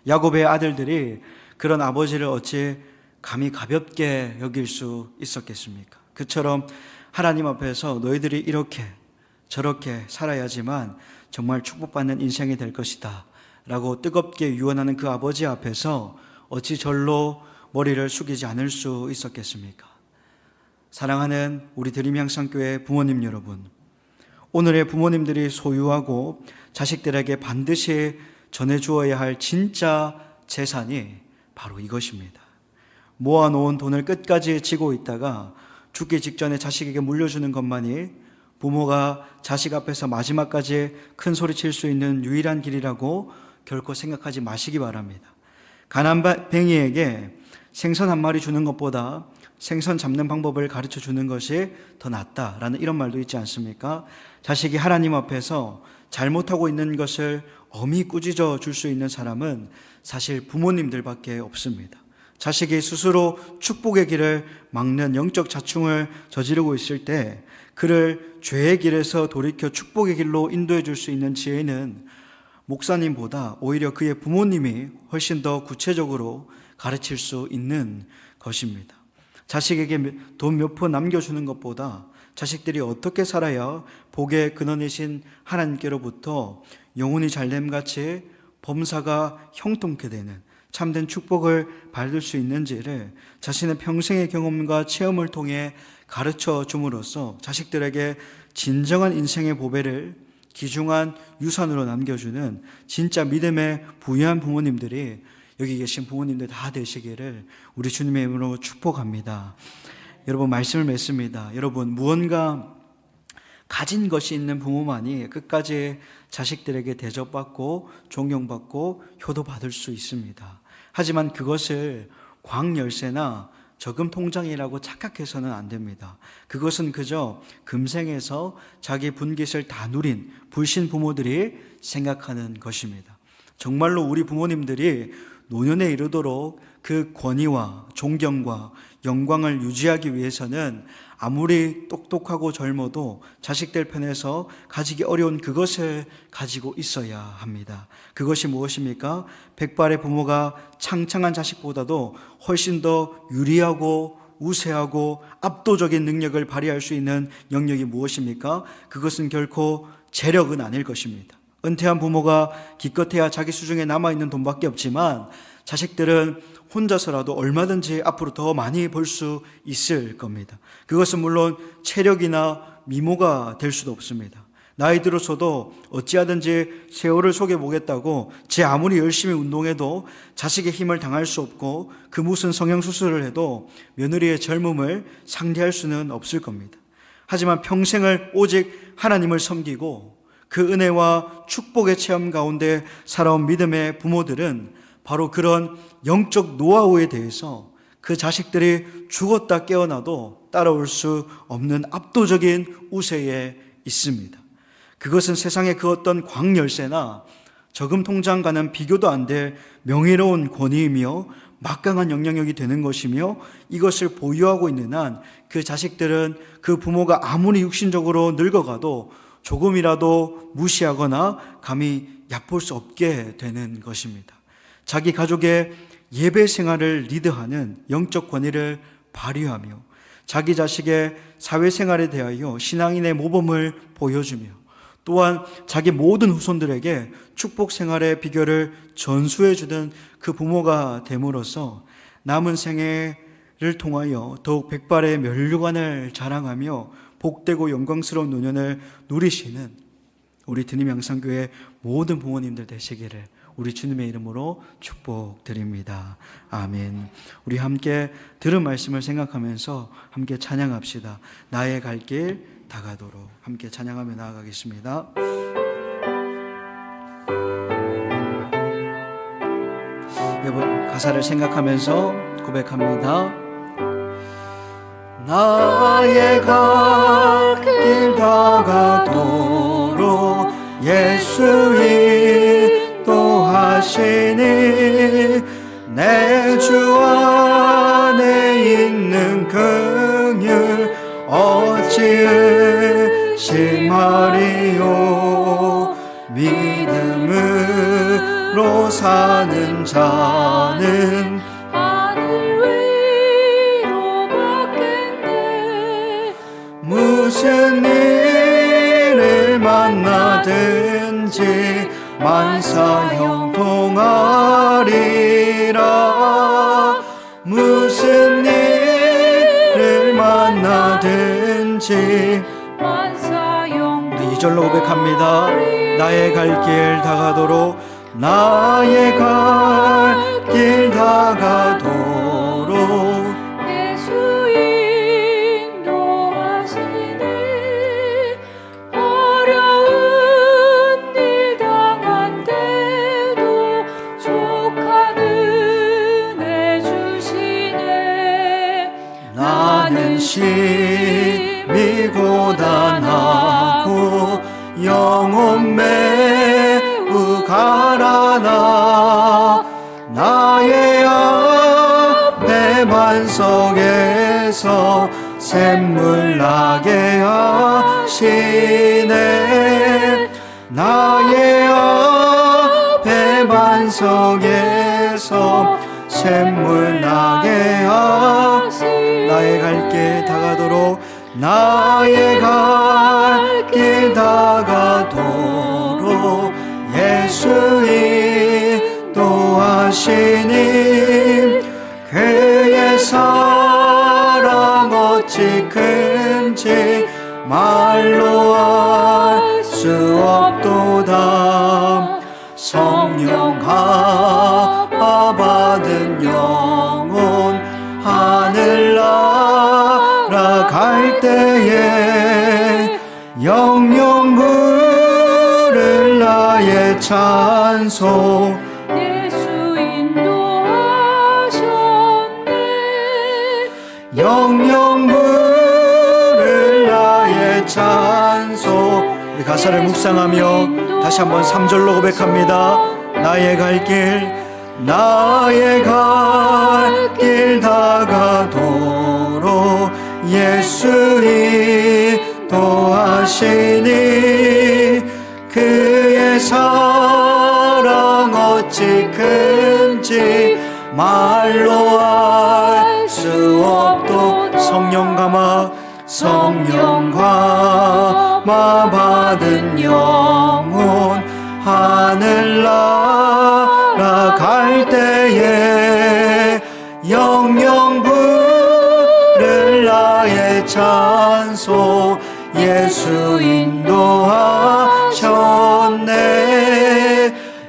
야곱의 아들들이 그런 아버지를 어찌 감히 가볍게 여길 수 있었겠습니까? 그처럼 하나님 앞에서 너희들이 이렇게 저렇게 살아야지만 정말 축복받는 인생이 될 것이다 라고 뜨겁게 유언하는 그 아버지 앞에서 어찌 절로 머리를 숙이지 않을 수 있었겠습니까? 사랑하는 우리 드림향상교회 부모님 여러분, 오늘의 부모님들이 소유하고 자식들에게 반드시 전해주어야 할 진짜 재산이 바로 이것입니다. 모아놓은 돈을 끝까지 쥐고 있다가 죽기 직전에 자식에게 물려주는 것만이 부모가 자식 앞에서 마지막까지 큰 소리 칠 수 있는 유일한 길이라고 결코 생각하지 마시기 바랍니다. 가난뱅이에게 생선 한 마리 주는 것보다 생선 잡는 방법을 가르쳐 주는 것이 더 낫다라는 이런 말도 있지 않습니까? 자식이 하나님 앞에서 잘못하고 있는 것을 엄히 꾸짖어 줄 수 있는 사람은 사실 부모님들밖에 없습니다. 자식이 스스로 축복의 길을 막는 영적 자충을 저지르고 있을 때 그를 죄의 길에서 돌이켜 축복의 길로 인도해 줄 수 있는 지혜는 목사님보다 오히려 그의 부모님이 훨씬 더 구체적으로 가르칠 수 있는 것입니다. 자식에게 돈 몇 푼 남겨주는 것보다 자식들이 어떻게 살아야 복의 근원이신 하나님께로부터 영혼이 잘됨같이 범사가 형통케 되는 참된 축복을 받을 수 있는지를 자신의 평생의 경험과 체험을 통해 가르쳐 줌으로써 자식들에게 진정한 인생의 보배를 귀중한 유산으로 남겨주는 진짜 믿음에 부유한 부모님들이 여기 계신 부모님들 다 되시기를 우리 주님의 이름으로 축복합니다. 여러분, 말씀을 맺습니다. 여러분, 무언가 가진 것이 있는 부모만이 끝까지 자식들에게 대접받고 존경받고 효도받을 수 있습니다. 하지만 그것을 광열쇠나 저금 통장이라고 착각해서는 안 됩니다. 그것은 그저 금생에서 자기 분깃을 다 누린 불신 부모들이 생각하는 것입니다. 정말로 우리 부모님들이 노년에 이르도록 그 권위와 존경과 영광을 유지하기 위해서는 아무리 똑똑하고 젊어도 자식들 편에서 가지기 어려운 그것을 가지고 있어야 합니다. 그것이 무엇입니까? 백발의 부모가 창창한 자식보다도 훨씬 더 유리하고 우세하고 압도적인 능력을 발휘할 수 있는 영역이 무엇입니까? 그것은 결코 재력은 아닐 것입니다. 은퇴한 부모가 기껏해야 자기 수중에 남아있는 돈밖에 없지만 자식들은 혼자서라도 얼마든지 앞으로 더 많이 벌 수 있을 겁니다. 그것은 물론 체력이나 미모가 될 수도 없습니다. 나이 들어서도 어찌하든지 세월을 속여보겠다고 제 아무리 열심히 운동해도 자식의 힘을 당할 수 없고 그 무슨 성형수술을 해도 며느리의 젊음을 상대할 수는 없을 겁니다. 하지만 평생을 오직 하나님을 섬기고 그 은혜와 축복의 체험 가운데 살아온 믿음의 부모들은 바로 그런 영적 노하우에 대해서 그 자식들이 죽었다 깨어나도 따라올 수 없는 압도적인 우세에 있습니다. 그것은 세상의 그 어떤 광열쇠나 저금 통장과는 비교도 안 될 명예로운 권위이며 막강한 영향력이 되는 것이며 이것을 보유하고 있는 한 그 자식들은 그 부모가 아무리 육신적으로 늙어가도 조금이라도 무시하거나 감히 얕볼 수 없게 되는 것입니다. 자기 가족의 예배 생활을 리드하는 영적 권위를 발휘하며 자기 자식의 사회생활에 대하여 신앙인의 모범을 보여주며 또한 자기 모든 후손들에게 축복 생활의 비결을 전수해주는 그 부모가 됨으로써 남은 생애를 통하여 더욱 백발의 면류관을 자랑하며 복되고 영광스러운 노년을 누리시는 우리 드림 양산교회 모든 부모님들 되시기를 우리 주님의 이름으로 축복드립니다. 아멘. 우리 함께 들은 말씀을 생각하면서 함께 찬양합시다. 나의 갈 길 다가도록 함께 찬양하며 나아가겠습니다. 여러분, 가사를 생각하면서 고백합니다. 나의 갈 길 다가도록 예수 인도하시니 내 주 안에 있는 긍휼 어찌 의심하리요. 믿음으로 사는 자는 무슨 일을 만나든지 만사 형통하리라. 무슨 일을 만나든지 만사 형통하리라. 2절로 고백합니다. 나의 갈 길 다가도록 나의 갈 길 다가도록 심히 고단하고 영혼 매우 가라나 나의 앞에 반석에서 샘물 나게 하시네 나의 앞에 반석에서 샘물 나게 하시네 나의 갈 길 다가도록 나의 갈 길 다가도록 예수 인도하시니 그의 사랑 어찌 큰지 말로 알 수 없도다 성령 하나 받은 영혼 하늘 날아갈 때에 영영 부를 나의 찬송 예수 인도하셨네 영영 부를 나의 찬송 우리 가사를 묵상하며 다시 한번 3절로 고백합니다 나의 갈 길 다가도록 예수 인도하시니 그의 사랑 어찌 큰지 말로 알 수 없도 성령 감화 받은 영혼 하늘 날아갈 때에 영영 부를 나의 찬송 예수 인도하셨네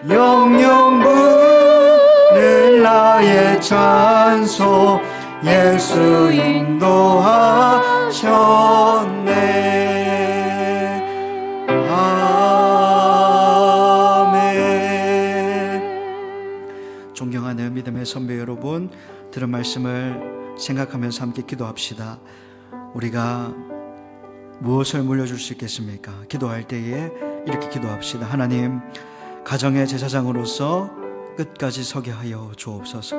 영영 부를 나의 찬송 예수 인도하셨네 아멘 존경하는 믿음의 선배 여러분 들은 말씀을 생각하면서 함께 기도합시다 우리가 무엇을 물려줄 수 있겠습니까? 기도할 때에 이렇게 기도합시다 하나님 가정의 제사장으로서 끝까지 서게 하여 주옵소서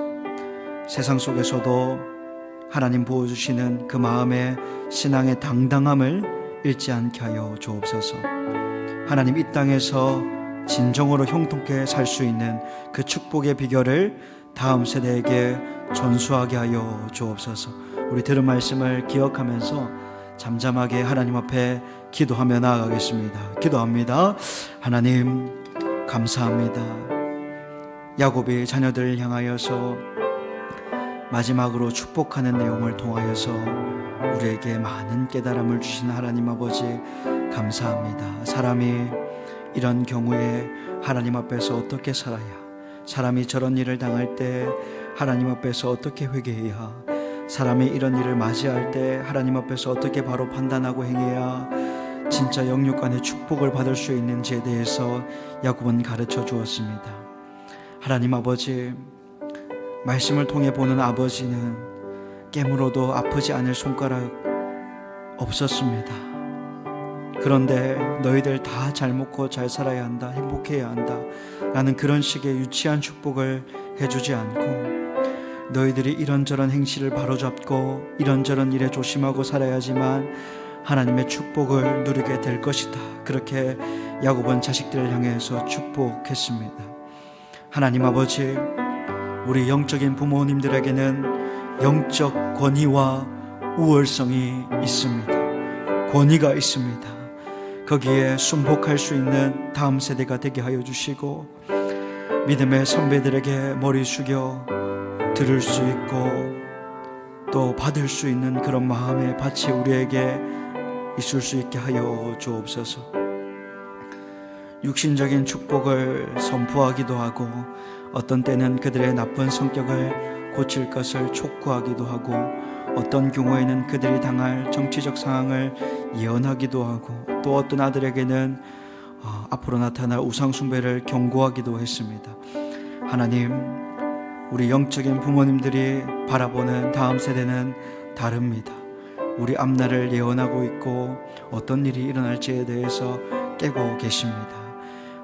세상 속에서도 하나님 부어주시는 그 마음의 신앙의 당당함을 잃지 않게 하여 주옵소서 하나님 이 땅에서 진정으로 형통케 살 수 있는 그 축복의 비결을 다음 세대에게 전수하게 하여 주옵소서 우리 들은 말씀을 기억하면서 잠잠하게 하나님 앞에 기도하며 나아가겠습니다 기도합니다 하나님 감사합니다 야곱이 자녀들을 향하여서 마지막으로 축복하는 내용을 통하여서 우리에게 많은 깨달음을 주신 하나님 아버지 감사합니다 사람이 이런 경우에 하나님 앞에서 어떻게 살아야 사람이 저런 일을 당할 때 하나님 앞에서 어떻게 회개해야 사람이 이런 일을 맞이할 때 하나님 앞에서 어떻게 바로 판단하고 행해야 진짜 영육간의 축복을 받을 수 있는지에 대해서 야곱은 가르쳐 주었습니다 하나님 아버지 말씀을 통해 보는 아버지는 깨물어도 아프지 않을 손가락 없었습니다 그런데 너희들 다 잘 먹고 잘 살아야 한다 행복해야 한다 라는 그런 식의 유치한 축복을 해주지 않고 너희들이 이런저런 행실을 바로잡고 이런저런 일에 조심하고 살아야지만 하나님의 축복을 누리게 될 것이다 그렇게 야곱은 자식들을 향해서 축복했습니다 하나님 아버지 우리 영적인 부모님들에게는 영적 권위와 우월성이 있습니다 권위가 있습니다 거기에 순복할 수 있는 다음 세대가 되게 하여 주시고 믿음의 선배들에게 머리 숙여 들을 수 있고 또 받을 수 있는 그런 마음의 밭이 우리에게 있을 수 있게 하여 주옵소서 육신적인 축복을 선포하기도 하고 어떤 때는 그들의 나쁜 성격을 고칠 것을 촉구하기도 하고 어떤 경우에는 그들이 당할 정치적 상황을 예언하기도 하고 또 어떤 아들에게는 앞으로 나타날 우상 숭배를 경고하기도 했습니다. 하나님, 우리 영적인 부모님들이 바라보는 다음 세대는 다릅니다. 우리 앞날을 예언하고 있고 어떤 일이 일어날지에 대해서 깨고 계십니다.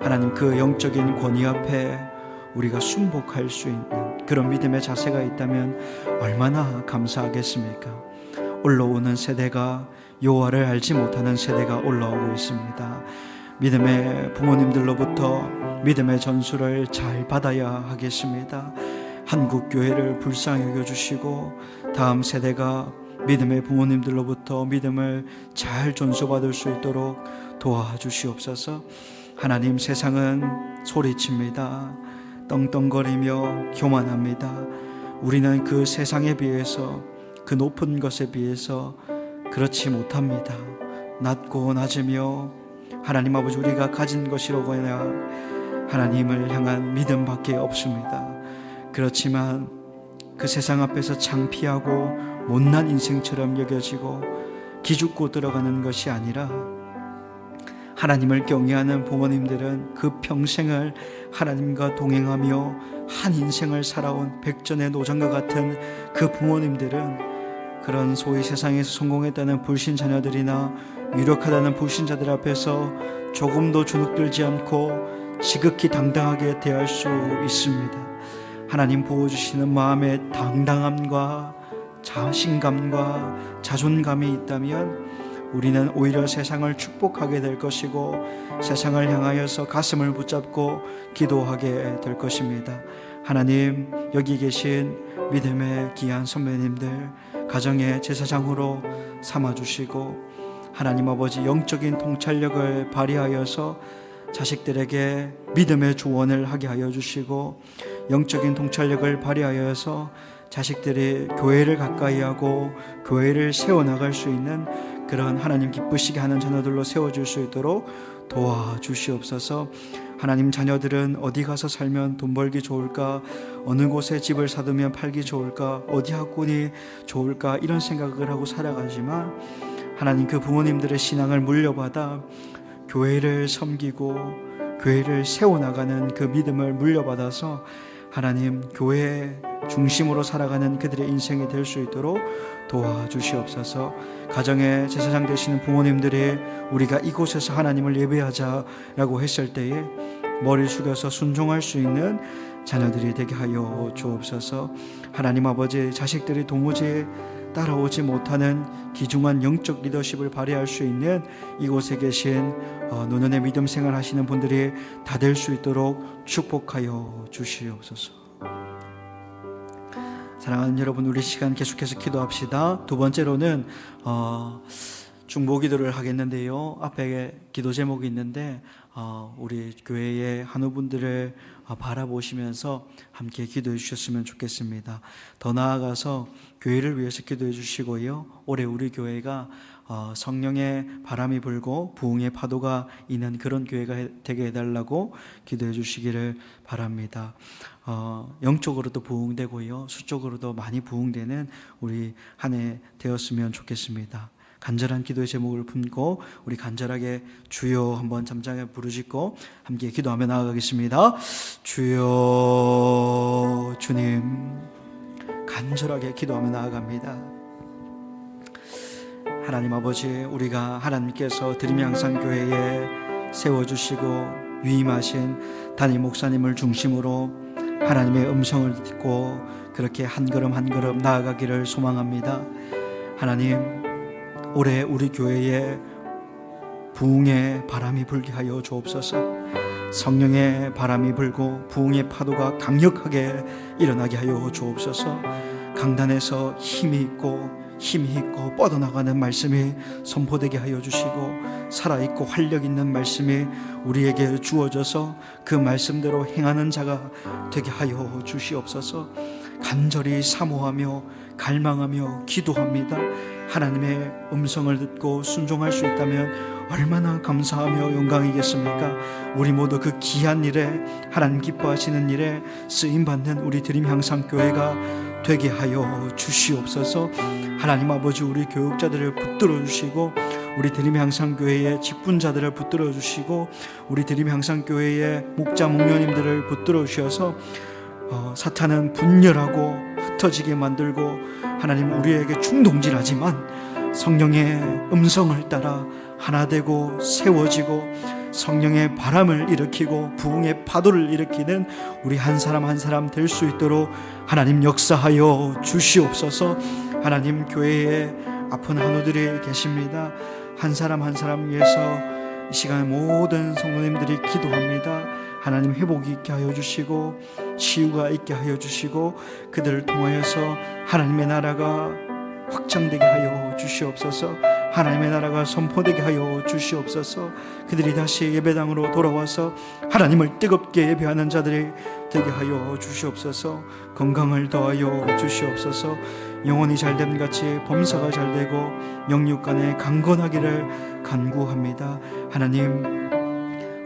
하나님, 그 영적인 권위 앞에 우리가 순복할 수 있는 그런 믿음의 자세가 있다면 얼마나 감사하겠습니까? 올라오는 세대가 여호와를 알지 못하는 세대가 올라오고 있습니다. 믿음의 부모님들로부터 믿음의 전수를 잘 받아야 하겠습니다. 한국 교회를 불쌍히 여겨주시고 다음 세대가 믿음의 부모님들로부터 믿음을 잘 전수받을 수 있도록 도와주시옵소서. 하나님, 세상은 소리칩니다. 떵떵거리며 교만합니다. 우리는 그 세상에 비해서, 그 높은 것에 비해서 그렇지 못합니다. 낮고 낮으며 하나님 아버지, 우리가 가진 것이로거나 하나님을 향한 믿음밖에 없습니다. 그렇지만 그 세상 앞에서 창피하고 못난 인생처럼 여겨지고 기죽고 들어가는 것이 아니라, 하나님을 경외하는 부모님들은 그 평생을 하나님과 동행하며 한 인생을 살아온 백전의 노장과 같은 그 부모님들은 그런 소위 세상에서 성공했다는 불신 자녀들이나 유력하다는 불신자들 앞에서 조금도 주눅들지 않고 지극히 당당하게 대할 수 있습니다. 하나님 부어주시는 마음의 당당함과 자신감과 자존감이 있다면 우리는 오히려 세상을 축복하게 될 것이고 세상을 향하여서 가슴을 붙잡고 기도하게 될 것입니다. 하나님, 여기 계신 믿음의 귀한 선배님들 가정의 제사장으로 삼아주시고, 하나님 아버지, 영적인 통찰력을 발휘하여서 자식들에게 믿음의 조언을 하게 하여 주시고, 영적인 통찰력을 발휘하여서 자식들이 교회를 가까이 하고 교회를 세워나갈 수 있는 그런 하나님 기쁘시게 하는 자녀들로 세워줄 수 있도록 도와주시옵소서. 하나님, 자녀들은 어디 가서 살면 돈 벌기 좋을까, 어느 곳에 집을 사두면 팔기 좋을까, 어디 학군이 좋을까, 이런 생각을 하고 살아가지만 하나님, 그 부모님들의 신앙을 물려받아 교회를 섬기고 교회를 세워나가는 그 믿음을 물려받아서 하나님, 교회 중심으로 살아가는 그들의 인생이 될 수 있도록 도와주시옵소서. 가정의 제사장 되시는 부모님들이 우리가 이곳에서 하나님을 예배하자라고 했을 때에 머리를 숙여서 순종할 수 있는 자녀들이 되게 하여 주옵소서. 하나님 아버지, 자식들이 도무지 따라오지 못하는 귀중한 영적 리더십을 발휘할 수 있는 이곳에 계신 노년의 믿음 생활 하시는 분들이 다 될 수 있도록 축복하여 주시옵소서. 사랑하는 여러분, 우리 시간 계속해서 기도합시다. 두 번째로는 중보 기도를 하겠는데요. 앞에 기도 제목이 있는데 우리 교회의 한우분들을 바라보시면서 함께 기도해 주셨으면 좋겠습니다. 더 나아가서 교회를 위해서 기도해 주시고요. 올해 우리 교회가 성령의 바람이 불고 부흥의 파도가 있는 그런 교회가 되게 해달라고 기도해 주시기를 바랍니다. 영적으로도 부흥되고요, 수적으로도 많이 부흥되는 우리 한 해 되었으면 좋겠습니다. 간절한 기도의 제목을 품고 우리 간절하게 주여 한번 잠잠하게 부르짖고 함께 기도하며 나아가겠습니다. 주여, 주님, 간절하게 기도하며 나아갑니다. 하나님 아버지, 우리가 하나님께서 드림양산교회에 세워주시고 위임하신 담임 목사님을 중심으로 하나님의 음성을 듣고 그렇게 한 걸음 한 걸음 나아가기를 소망합니다. 하나님, 올해 우리 교회에 부흥의 바람이 불게 하여 주옵소서. 성령의 바람이 불고 부흥의 파도가 강력하게 일어나게 하여 주옵소서. 강단에서 힘이 있고 뻗어나가는 말씀이 선포되게 하여 주시고, 살아있고 활력 있는 말씀이 우리에게 주어져서 그 말씀대로 행하는 자가 되게 하여 주시옵소서. 간절히 사모하며 갈망하며 기도합니다. 하나님의 음성을 듣고 순종할 수 있다면 얼마나 감사하며 영광이겠습니까? 우리 모두 그 귀한 일에, 하나님 기뻐하시는 일에 쓰임받는 우리 드림향상교회가 되게 하여 주시옵소서. 하나님 아버지, 우리 교육자들을 붙들어 주시고, 우리 드림향상교회의 직분자들을 붙들어 주시고, 우리 드림향상교회의 목자 목녀님들을 붙들어 주셔서 사탄은 분열하고 흩어지게 만들고, 하나님 우리에게 충동질하지만 성령의 음성을 따라 하나 되고 세워지고 성령의 바람을 일으키고 부흥의 파도를 일으키는 우리 한 사람 한 사람 될 수 있도록 하나님 역사하여 주시옵소서. 하나님, 교회에 아픈 한우들이 계십니다. 한 사람 한 사람 위해서 이 시간에 모든 성도님들이 기도합니다. 하나님, 회복이 있게 하여 주시고 치유가 있게 하여 주시고 그들을 통하여서 하나님의 나라가 확장되게 하여 주시옵소서. 하나님의 나라가 선포되게 하여 주시옵소서. 그들이 다시 예배당으로 돌아와서 하나님을 뜨겁게 예배하는 자들이 되게 하여 주시옵소서. 건강을 더하여 주시옵소서. 영혼이 잘됨 같이 범사가 잘되고 영육간에 강건하기를 간구합니다. 하나님,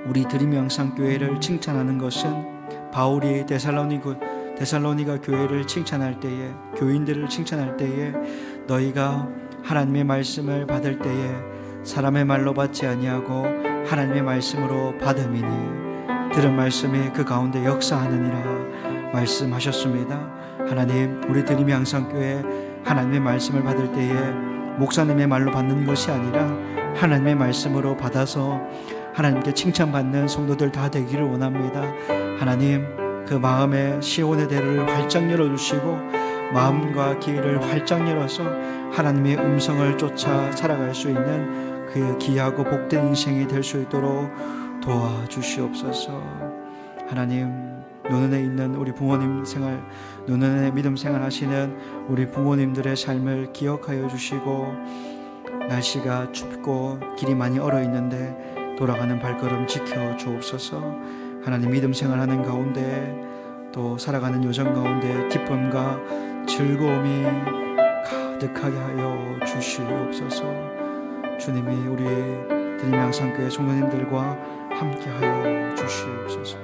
우리 드림 영상교회를 칭찬하는 것은 바울이 데살로니가 교회를 칭찬할 때에, 교인들을 칭찬할 때에 너희가 하나님의 말씀을 받을 때에 사람의 말로 받지 아니하고 하나님의 말씀으로 받음이니 들은 말씀이 그 가운데 역사하느니라 말씀하셨습니다. 하나님, 우리 드림 영상교회 하나님의 말씀을 받을 때에 목사님의 말로 받는 것이 아니라 하나님의 말씀으로 받아서 하나님께 칭찬받는 성도들 다 되기를 원합니다. 하나님, 그 마음의 시온의 대로를 활짝 열어주시고 마음과 귀를 활짝 열어서 하나님의 음성을 쫓아 살아갈 수 있는 그 귀하고 복된 인생이 될 수 있도록 도와주시옵소서. 하나님, 노년에 있는 우리 부모님 생활, 노년에 믿음 생활 하시는 우리 부모님들의 삶을 기억하여 주시고 날씨가 춥고 길이 많이 얼어 있는데 돌아가는 발걸음 지켜 주옵소서. 하나님, 믿음 생활하는 가운데 또 살아가는 요정 가운데 기쁨과 즐거움이 가득하게 하여 주시옵소서. 주님이 우리 드림 영상교회 성도님들과 함께 하여 주시옵소서.